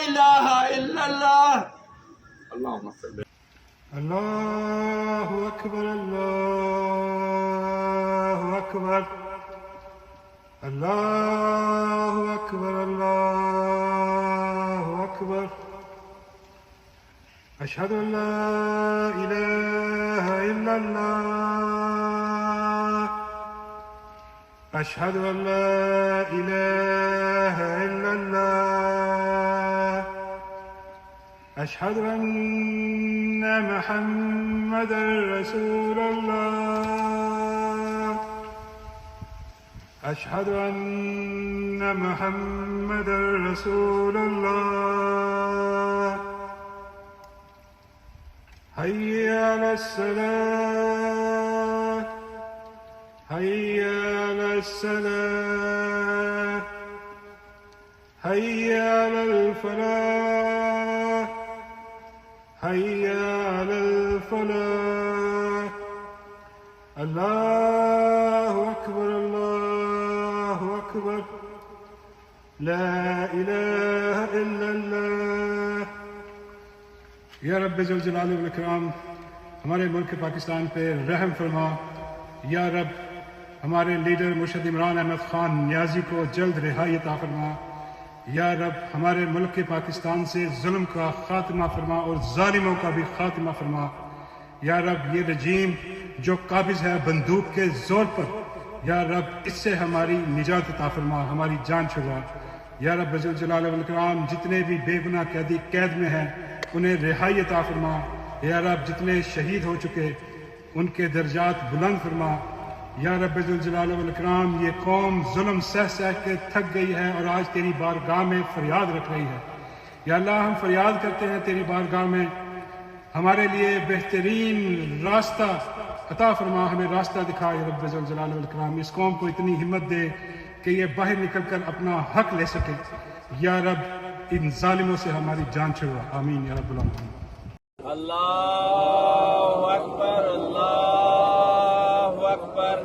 इलाहा इल्लल्लाह अल्लाहुम्मा सल्ली अल्लाहु अकबर अल्लाहु अकबर अल्लाहु अकबर अल्लाहु अकबर अशहदु अल्ला इलाहा इल्लल्लाह अशहदु अल्ला इलाहा इल्लल्लाह अशहदु अन्ना मुहम्मदर रसूलुल्लाह अशहदु अन्ना मुहम्मदर रसूलुल्लाह हय्या अलस्सलाह हय्या अलस्सलाह हय्या अलल-फलाह हय्या अलल-फलाह अल्लाहु अकबर अल्लाहु अकबर ला इलाहा इल्लल्लाह। या रब ज़ुल जलाल वल इकराम, हमारे मुल्क पाकिस्तान पे रहम फरमा। या रब, हमारे लीडर मुर्शद इमरान अहमद खान नियाजी को जल्द रिहाई अता फरमा। या रब, हमारे मुल्क के पाकिस्तान से जुल्म का खात्मा फरमा और जालिमों का भी खात्मा फरमा। या रब, ये रजीम जो काबिज है बंदूक के जोर पर, या रब इससे हमारी निजात अता फरमा, हमारी जान छुड़वा। या रब ज़ुल जलाल वल इकराम, जितने भी बेगुनाह कैदी कैद में हैं उन्हें रिहाई अता फरमा। या रब, जितने शहीद हो चुके उनके दर्जात बुलंद फरमा। या रब ज़ुल जलाल वल इकराम, ये कौम जुल्म सह सह के थक गई है और आज तेरी बारगाह में फरियाद रख रही है। या अल्लाह, हम फरियाद करते हैं तेरी बारगाह में, हमारे लिए बेहतरीन रास्ता अता फरमा, हमें रास्ता दिखा। या रब ज़ुल जलाल वल इकराम, इस कौम को इतनी हिम्मत दे कि ये बाहर निकल कर अपना हक ले सके। या रब, इन जालिमों से हमारी जान छुड़वा। आमीन या रब्बुल आलमीन। अल्लाहु अकबर अल्लाहु अकबर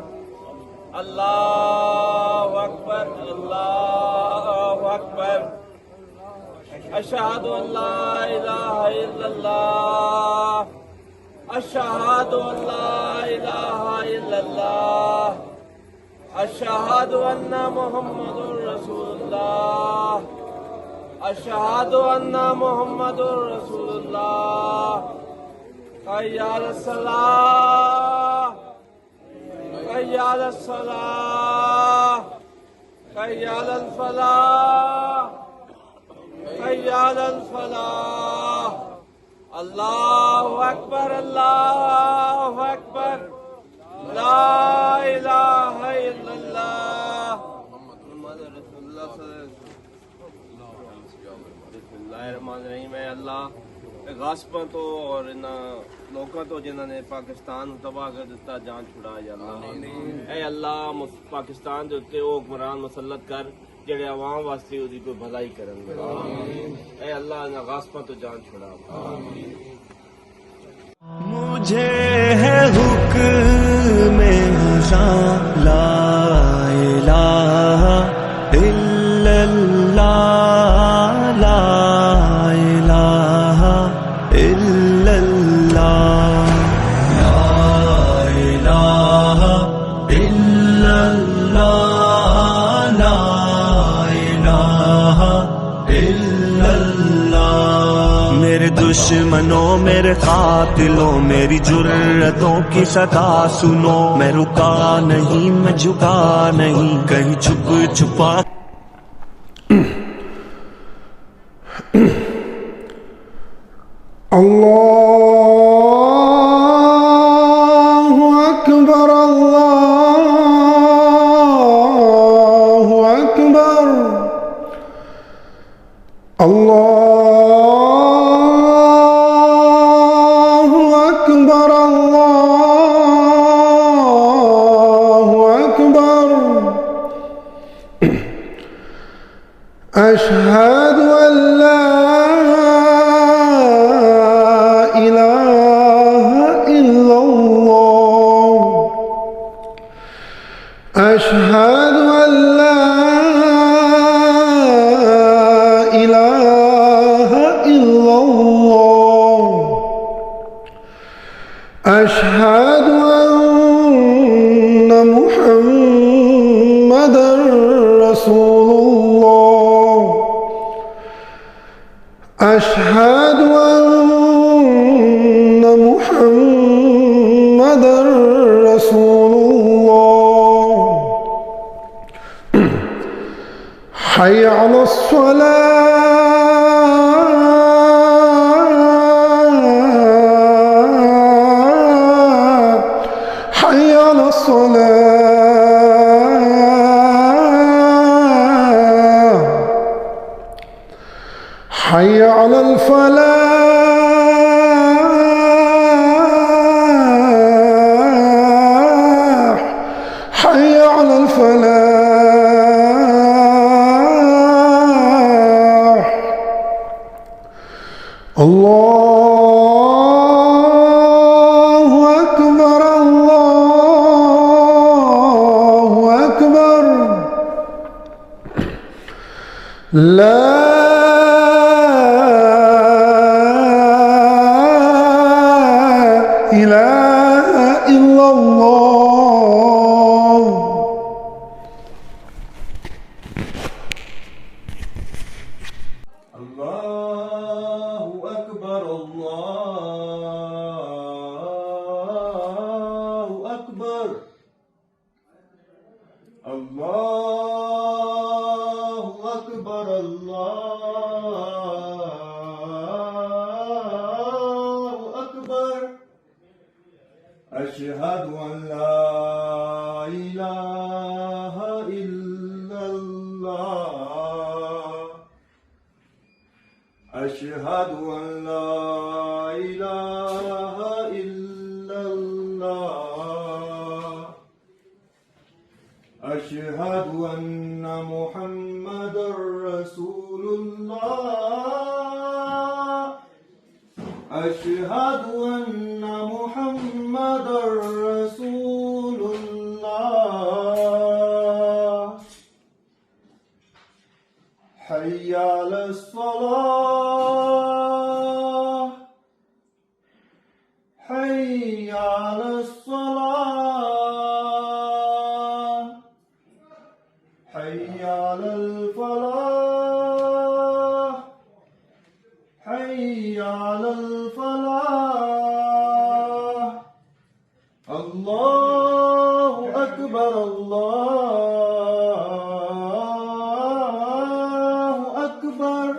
अल्लाहु अकबर अल्लाहु अकबर अशहदु अल्ला इलाहा इल्लल्लाह अशहदु अल्ला इलाहा इल्लल्लाह अशहदु अन्ना मुहम्मदुर रसूलुल्लाह अशहदु अन्ना मुहम्मदुर रसूलुल्लाह हय्या अलस्सलाह हय्या अलस्सलाह हय्या अलल-फलाह हय्या अलल-फलाह अल्लाहु अकबर अल्लाहु अकबर ला इलाहा इल्लल्लाह मुहम्मदुर रसूलुल्लाह बिस्मिल्लाहिर्रहमानिर्रहीम। अल्लाह गासपा तो और इन लोगों तो जिन्होंने पाकिस्तान तबाह कर दिता जान छुड़ा। या अल्लाह पाकिस्तान के उत्ते वो हुक्मरान मुसल्लत कर जेड़े आवाम वास्ते उसकी कोई भलाई करन। ऐ अल्लाह इन गासपा तो जान छुड़ा। मुझे है हुक्म ला इलाहा इल्लल्लाह ला इलाहा इल्लल्लाह ला इलाहा इल्लल्लाह ला इलाहा इल्लल्लाह। मेरे दुश्मनों मेरे कातिलों मेरी जुर्रतों की सदा सुनो, मैं रुका नहीं मैं झुका नहीं कहीं छुप छुपा। अल्लाहु अकबर अल्लाहु अकबर अल्लाहु अकबर अल्लाहु अकबर अशहदु अल्ला أشهد أن لا إله إلا الله أشهد أن محمدا أشهد أن محمدا رسول الله حي على الصلاة حي على الصلاة حي على الفلاح حي على الفلاح الله أكبر الله أكبر لا إله إلا الله. الله أكبر الله أكبر الله أكبر الله أكبر أشهد أن لا إله إلا الله أشهد أن لا إله إلا الله أشهد أن محمدا رسول الله أشهد أن محمدا رسول الله حي على الصلاة حي على الصلاة حي على الفلاح حي على الفلاح الله أكبر الله أكبر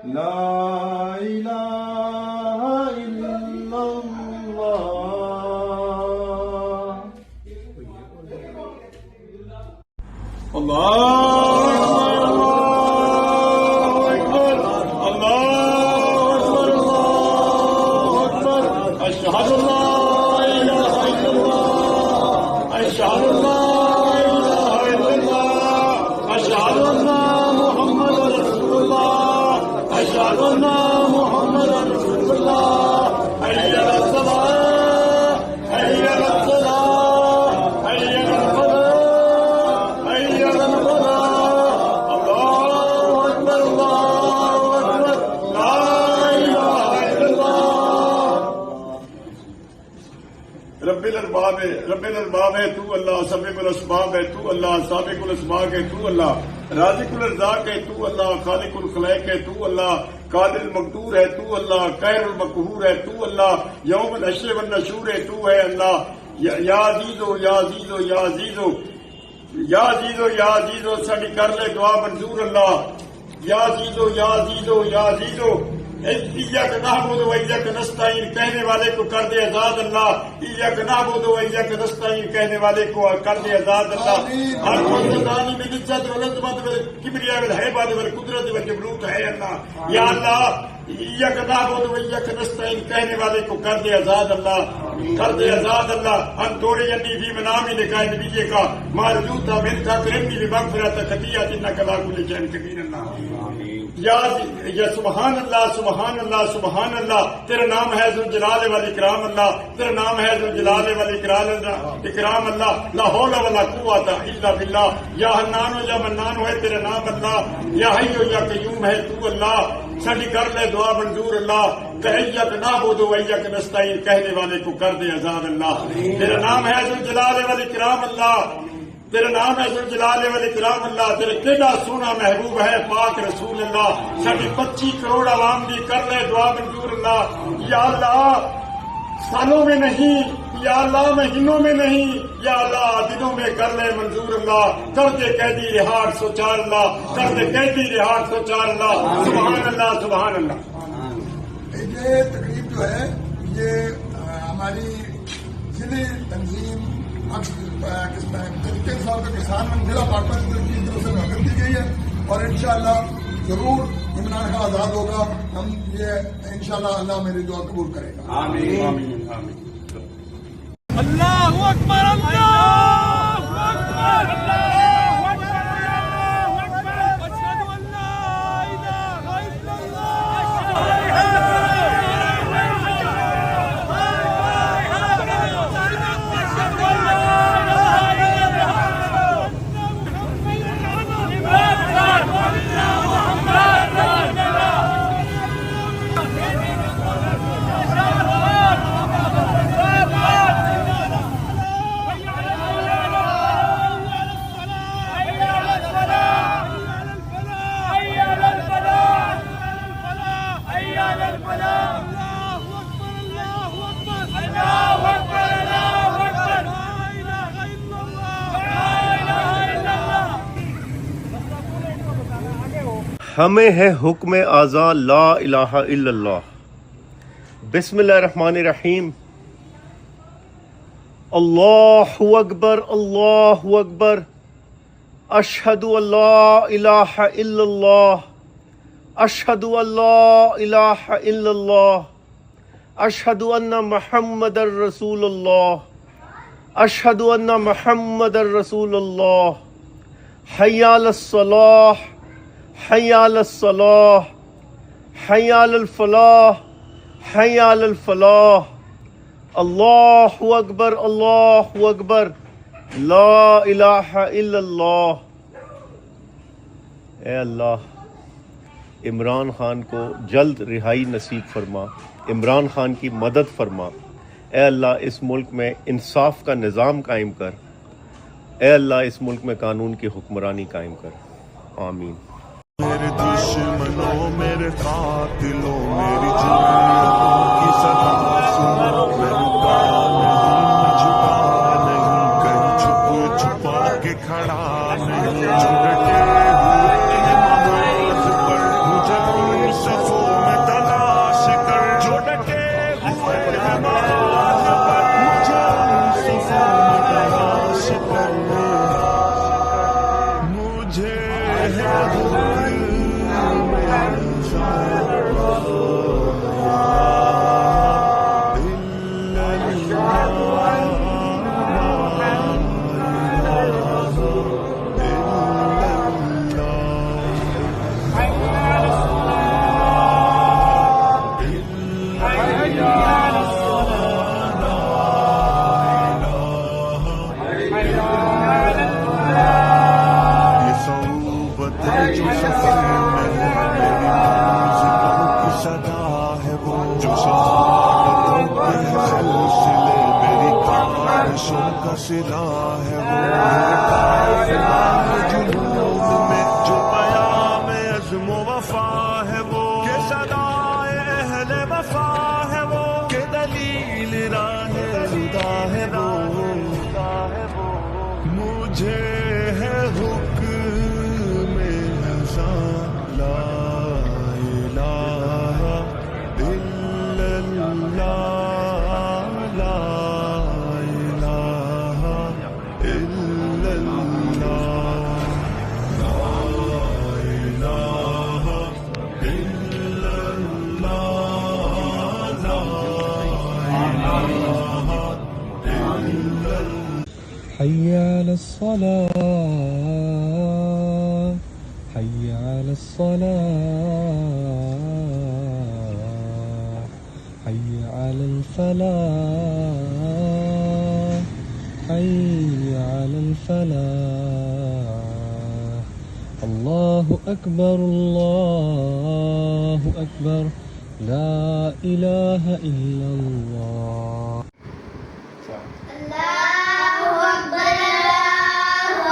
لا إله إلا الله أشهد أن لا إله إلا الله أشهد أن لا إله إلا الله أشهد أن محمدا رسول الله أشهد أن محمدا رسول الله حي على الصلاة حي على الصلاة حي على الفلاح حي على الفلاح الله أكبر الله أكبر لا إله إلا الله रब्बिल अरबाब है तू अल्लाह सबीकुल अस्बाब है तू अल्लाह साबिकुल अस्बाब है तू अल्लाह राज़िकुल रज़ाक है तू अल्लाह खालिकुल खलैक है तू अल्लाह कादिर मकदूर है तू अल्लाह कैरुल मकहूर है तू अल्लाह यौमुल हश्र वन नशूर है तू है अल्लाह या अज़ीज़ो या अज़ीज़ो या अज़ीज़ो या अज़ीज़ो या अज़ीज़ो साडी कर ले दुआ मंजूर अल्लाह या अज़ीज़ो या अज़ीज़ो या अज़ीज़ो इय्याक नअबुदु व इय्याक नस्तईन कहने वाले को कर दे आजाद अल्लाह इय्याक नअबुदु व इय्याक नस्तईन कहने वाले को कर दे आजाद अल्लाह हर मुस्तदानी में इज्जत व अज़मत व किबरिया व हैबत व कुदरत व जबरूत है अल्लाह या अल्लाह इय्याक नअबुदु व इय्याक नस्तईन कहने वाले को कर दे आजाद अल्लाह हम तोड़े यन्नी भी मनामी लिखाए नबी का मारजू था मिलता करनी भी मगफिरत खतिया जिन्ना कला कुल जैन कबीर अल्लाह या सुभान अल्लाह तेरा नाम है जुल जलाल वल इकराम अल्लाह तेरा नाम है जुल जलाल वल इकराम अल्लाह ला हौला वला कुव्वता इल्ला बिल्लाह या हन्नान या मन्नान है तेरा नाम अल्लाह या हय्यु या कय्यूम है तू अल्लाह साडी कर ले दुआ मंजूर अल्लाह इय्याक नअबुदु व इय्याक नस्तईन कहने वाले को कर दे आजाद अल्लाह तेरा नाम है जुल जलाल वल इकराम अल्लाह तेरा नाम है जुल जलाले वाले इकराम अल्लाह, तेरे केड़ा सोना महबूब है पाक रसूल अल्लाह। साडी 25 करोड़ आवाम दी कर ले दुआ मंजूर अल्लाह। या अल्लाह सालों में नहीं, या अल्लाह महीनों में नहीं, या अल्लाह दिनों में कर ले मंजूर अल्लाह। कर दे कैदी रिहाट सोचार अल्लाह, कर दे कैदी रिहाट सोचार अल्लाह। सुभान अल्लाह, सुभान अल्लाह। ये तकरीब जो है ये हमारी जिले तंजीम तरीके साहब का किसान जिला पार्टनर की तरफ से नजर दी गई है और इंशाअल्लाह जरूर इमरान खान आजाद होगा। हम ये इंशाअल्लाह अल्लाह मेरी दुआ कबूल करेगा। आमीन आमीन आमीन। अल्लाहु अकबर, अल्लाहु अकबर, अल्लाहु अकबर, अल्लाहु अकबर। अशहदु अल्ला इलाहा हमें है हुक्म आज़ा ला इलाहा इल्लल्लाह। बिस्मिल्लाहिर्रहमानिर्रहीम। अल्लाहु अकबर, अल्लाहु अकबर। अशहदु अल्ला इलाहा इल्लल्लाह, अशहदु अल्ला इलाहा इल्लल्लाह। अशहदु अन्ना मुहम्मदर रसूलुल्लाह, अशहदु अन्ना मुहम्मदर रसूलुल्लाह। हय्या अलस सलाह, हय्या अलस सलाह, हय्या अलल फलाह, हय्या अलल फलाह। अल्लाहु अकबर, अल्लाहु अकबर, ला इलाहा इल्लल्लाह। ए अल्लाह, इमरान खान को जल्द रिहाई नसीब फरमा, इमरान खान की मदद फरमा। ए अल्लाह, इस मुल्क में इंसाफ का निज़ाम कायम कर। ए अल्लाह, इस मुल्क में कानून की हुक्मरानी कायम कर। आमीन। मेरे दुश्मनों, मेरे कातिलों, मेरी जुर्मों की सदा सुनो। मैं रुका नहीं, मैं झुका नहीं, कहीं छुप छुपा के खड़ा नहीं। जो डटे हुए नमाज पढ़, मुझे उन सफों में तलाश कर। जो डटे हुए नमाज पढ़, मुझे उन सफों में तलाश कर। मुझे है सिला है वो जुनून में जो पयाम अज़्म वफ़ा है वो। के सदाए अहले वफ़ा है वो, के दलील राह खुदा है वो। मुझे है हुक्म अज़ा ला इलाहा इल्लल्लाह। حي على الصلاة، حي على الصلاة، حي على الفلاح، حي على الفلاح. الله أكبر، الله أكبر، لا إله إلا الله. الله أكبر، الله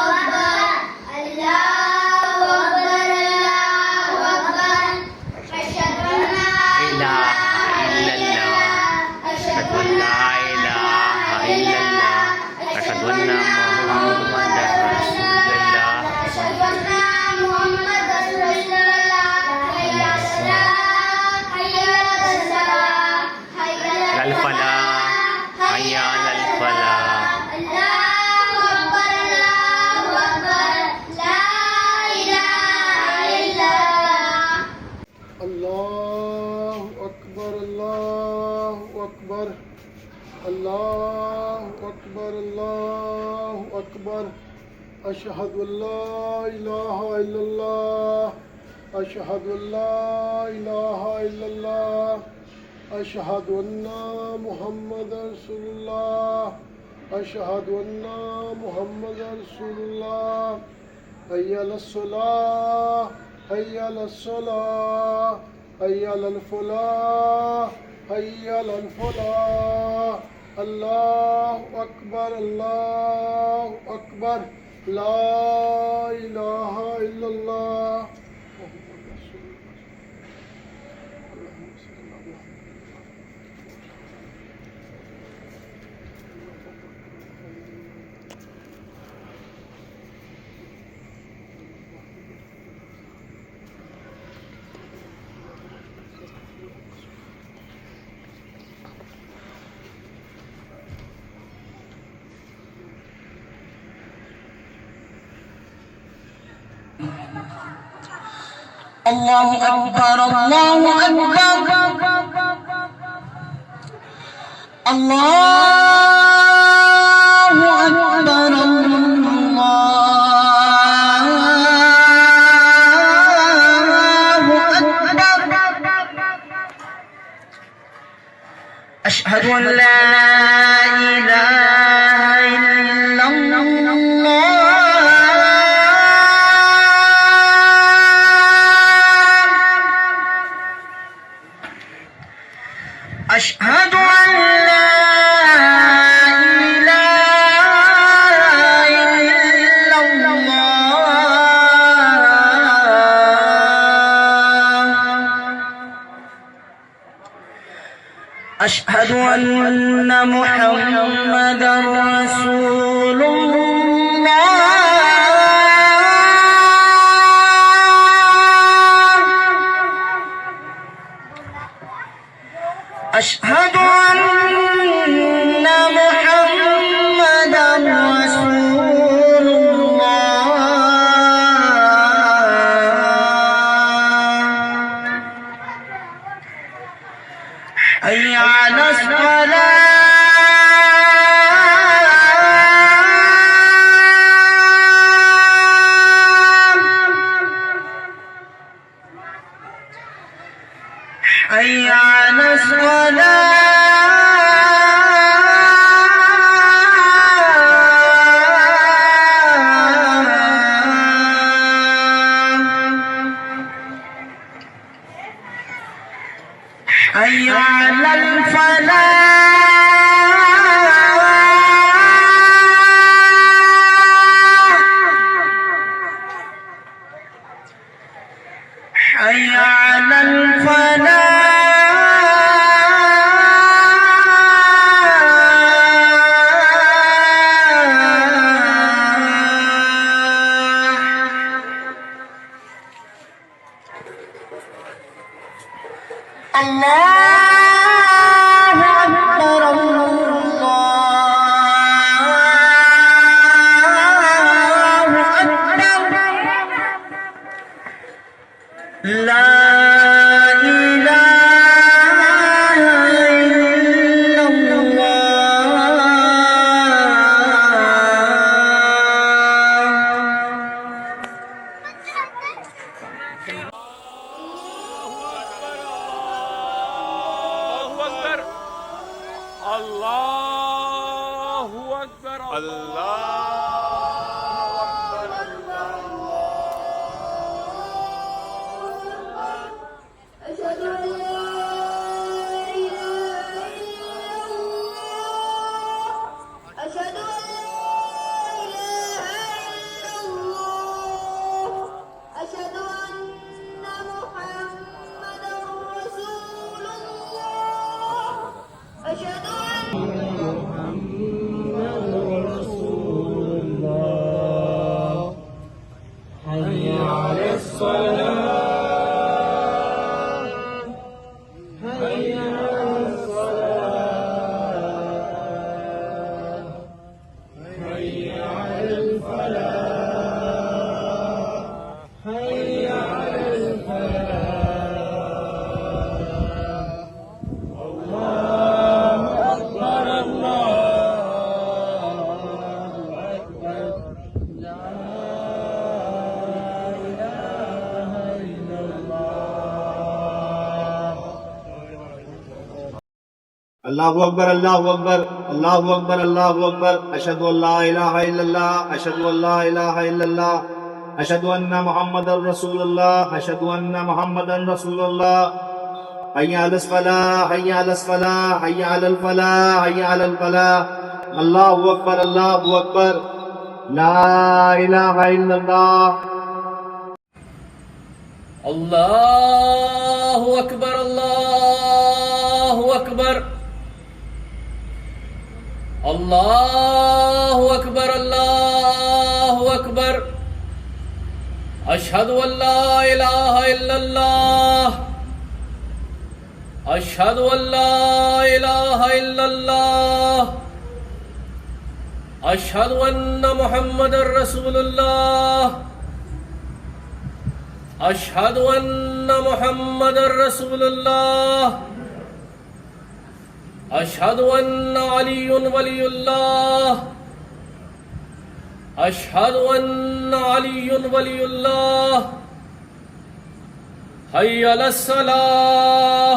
अकबर अशहदु अल्ला इलाहा इल्लल्लाह अशहदु अल्ला इलाहा इल्लल्लाह अशहदु अन्ना मुहम्मद रसूलुल्लाह अशहदु अन्ना मुहम्मद रसूलुल्लाह हय्या अलस्सलाह हय्या अलस्सलाह हय्या अलफलाह हय्या अलफलाह अल्लाहु अकबर ला इलाहा इल्लल्लाह अल्लाहु अकबर अल्लाहु अकबर अल्लाहु अकबर अल्लाहु अकबर अशहदु अन ला इलाहा इल्लल्लाह अशहदु अन ला इलाहा इल्लल्लाह अशहदु अन्ना मुहम्मदर रसूलुल्लाह अशहदु अन्ना मुहम्मदर रसूलुल्लाह हय्या अलस्सलाह हय्या अलस्सलाह हय्या अलल फलाह हय्या अलल अल्लाहु अकबर अल्लाहु अकबर ला अल्लाहु अकबर अल्लाहु अकबर अल्लाहु अकबर अल्लाहु अकबर अशहदु अल्ला इलाहा इल्लल्लाह अशहदु अल्ला इलाहा इल्लल्लाह अशहदु अन्ना मुहम्मदर रसूलुल्लाह अशहदु अन्ना मुहम्मदन रसूलुल्लाह हय्या अलस फलाह हय्या अलस फलाह हय्या अलल फलाह हय्या अलल फलाह अल्लाहु अकबर ला इलाहा इल्लल्लाह अल्लाहु अकबर अल्लाहु अकबर अल्लाहु अकबर अल्लाहु अकबर अशहदु अल्ला इलाहा इल्लल्लाह अशहदु अल्ला इलाहा इल्लल्लाह अशहदु अन्ना मुहम्मदर रसूलुल्लाह अशहदु अन्ना मुहम्मदर रसूलुल्लाह अशहदु अन्ना अलीयुन वलीयुल्लाह अशहदु अन्ना अलीयुन वलीयुल्लाह हय्या अलस सलाह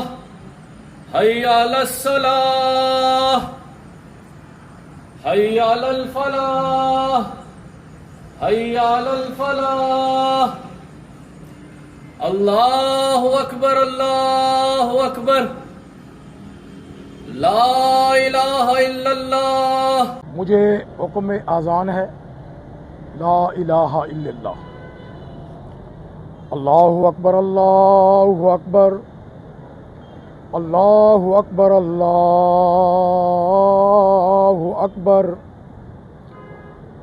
हय्या अलस सलाह हय्या अलल फलाह हय्या अलल फलाह अल्लाहु अकबर ला इलाहा इल्लल्लाह। मुझे हुक्म आज़ान है ला इलाहा इल्लल्लाह। अल्लाहु अकबर अल्लाहु अकबर अल्लाहु अकबर अल्लाहु अकबर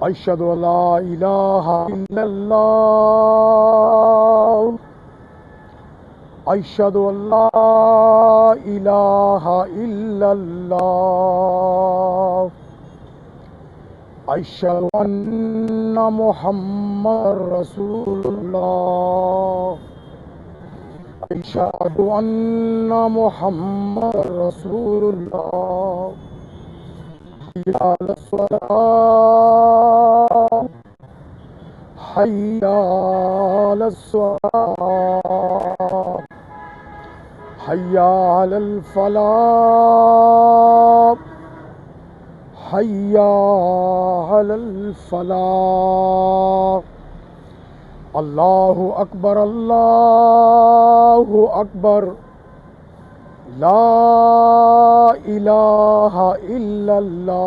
अशहदु अल्ला इलाहा इल्लल्लाह अशहदु अल्ला इलाहा इल्लल्लाह अशहदु अन्ना मुहम्मदर रसूलुल्लाह अशहदु अन्ना मुहम्मदर रसूलुल्लाह हय्या अलस सलाह हय्या अलस सलाह हय्या अलल फलाह हय्या अलल फलाह अल्लाहु अकबर ला इलाहा इल्लल्लाह।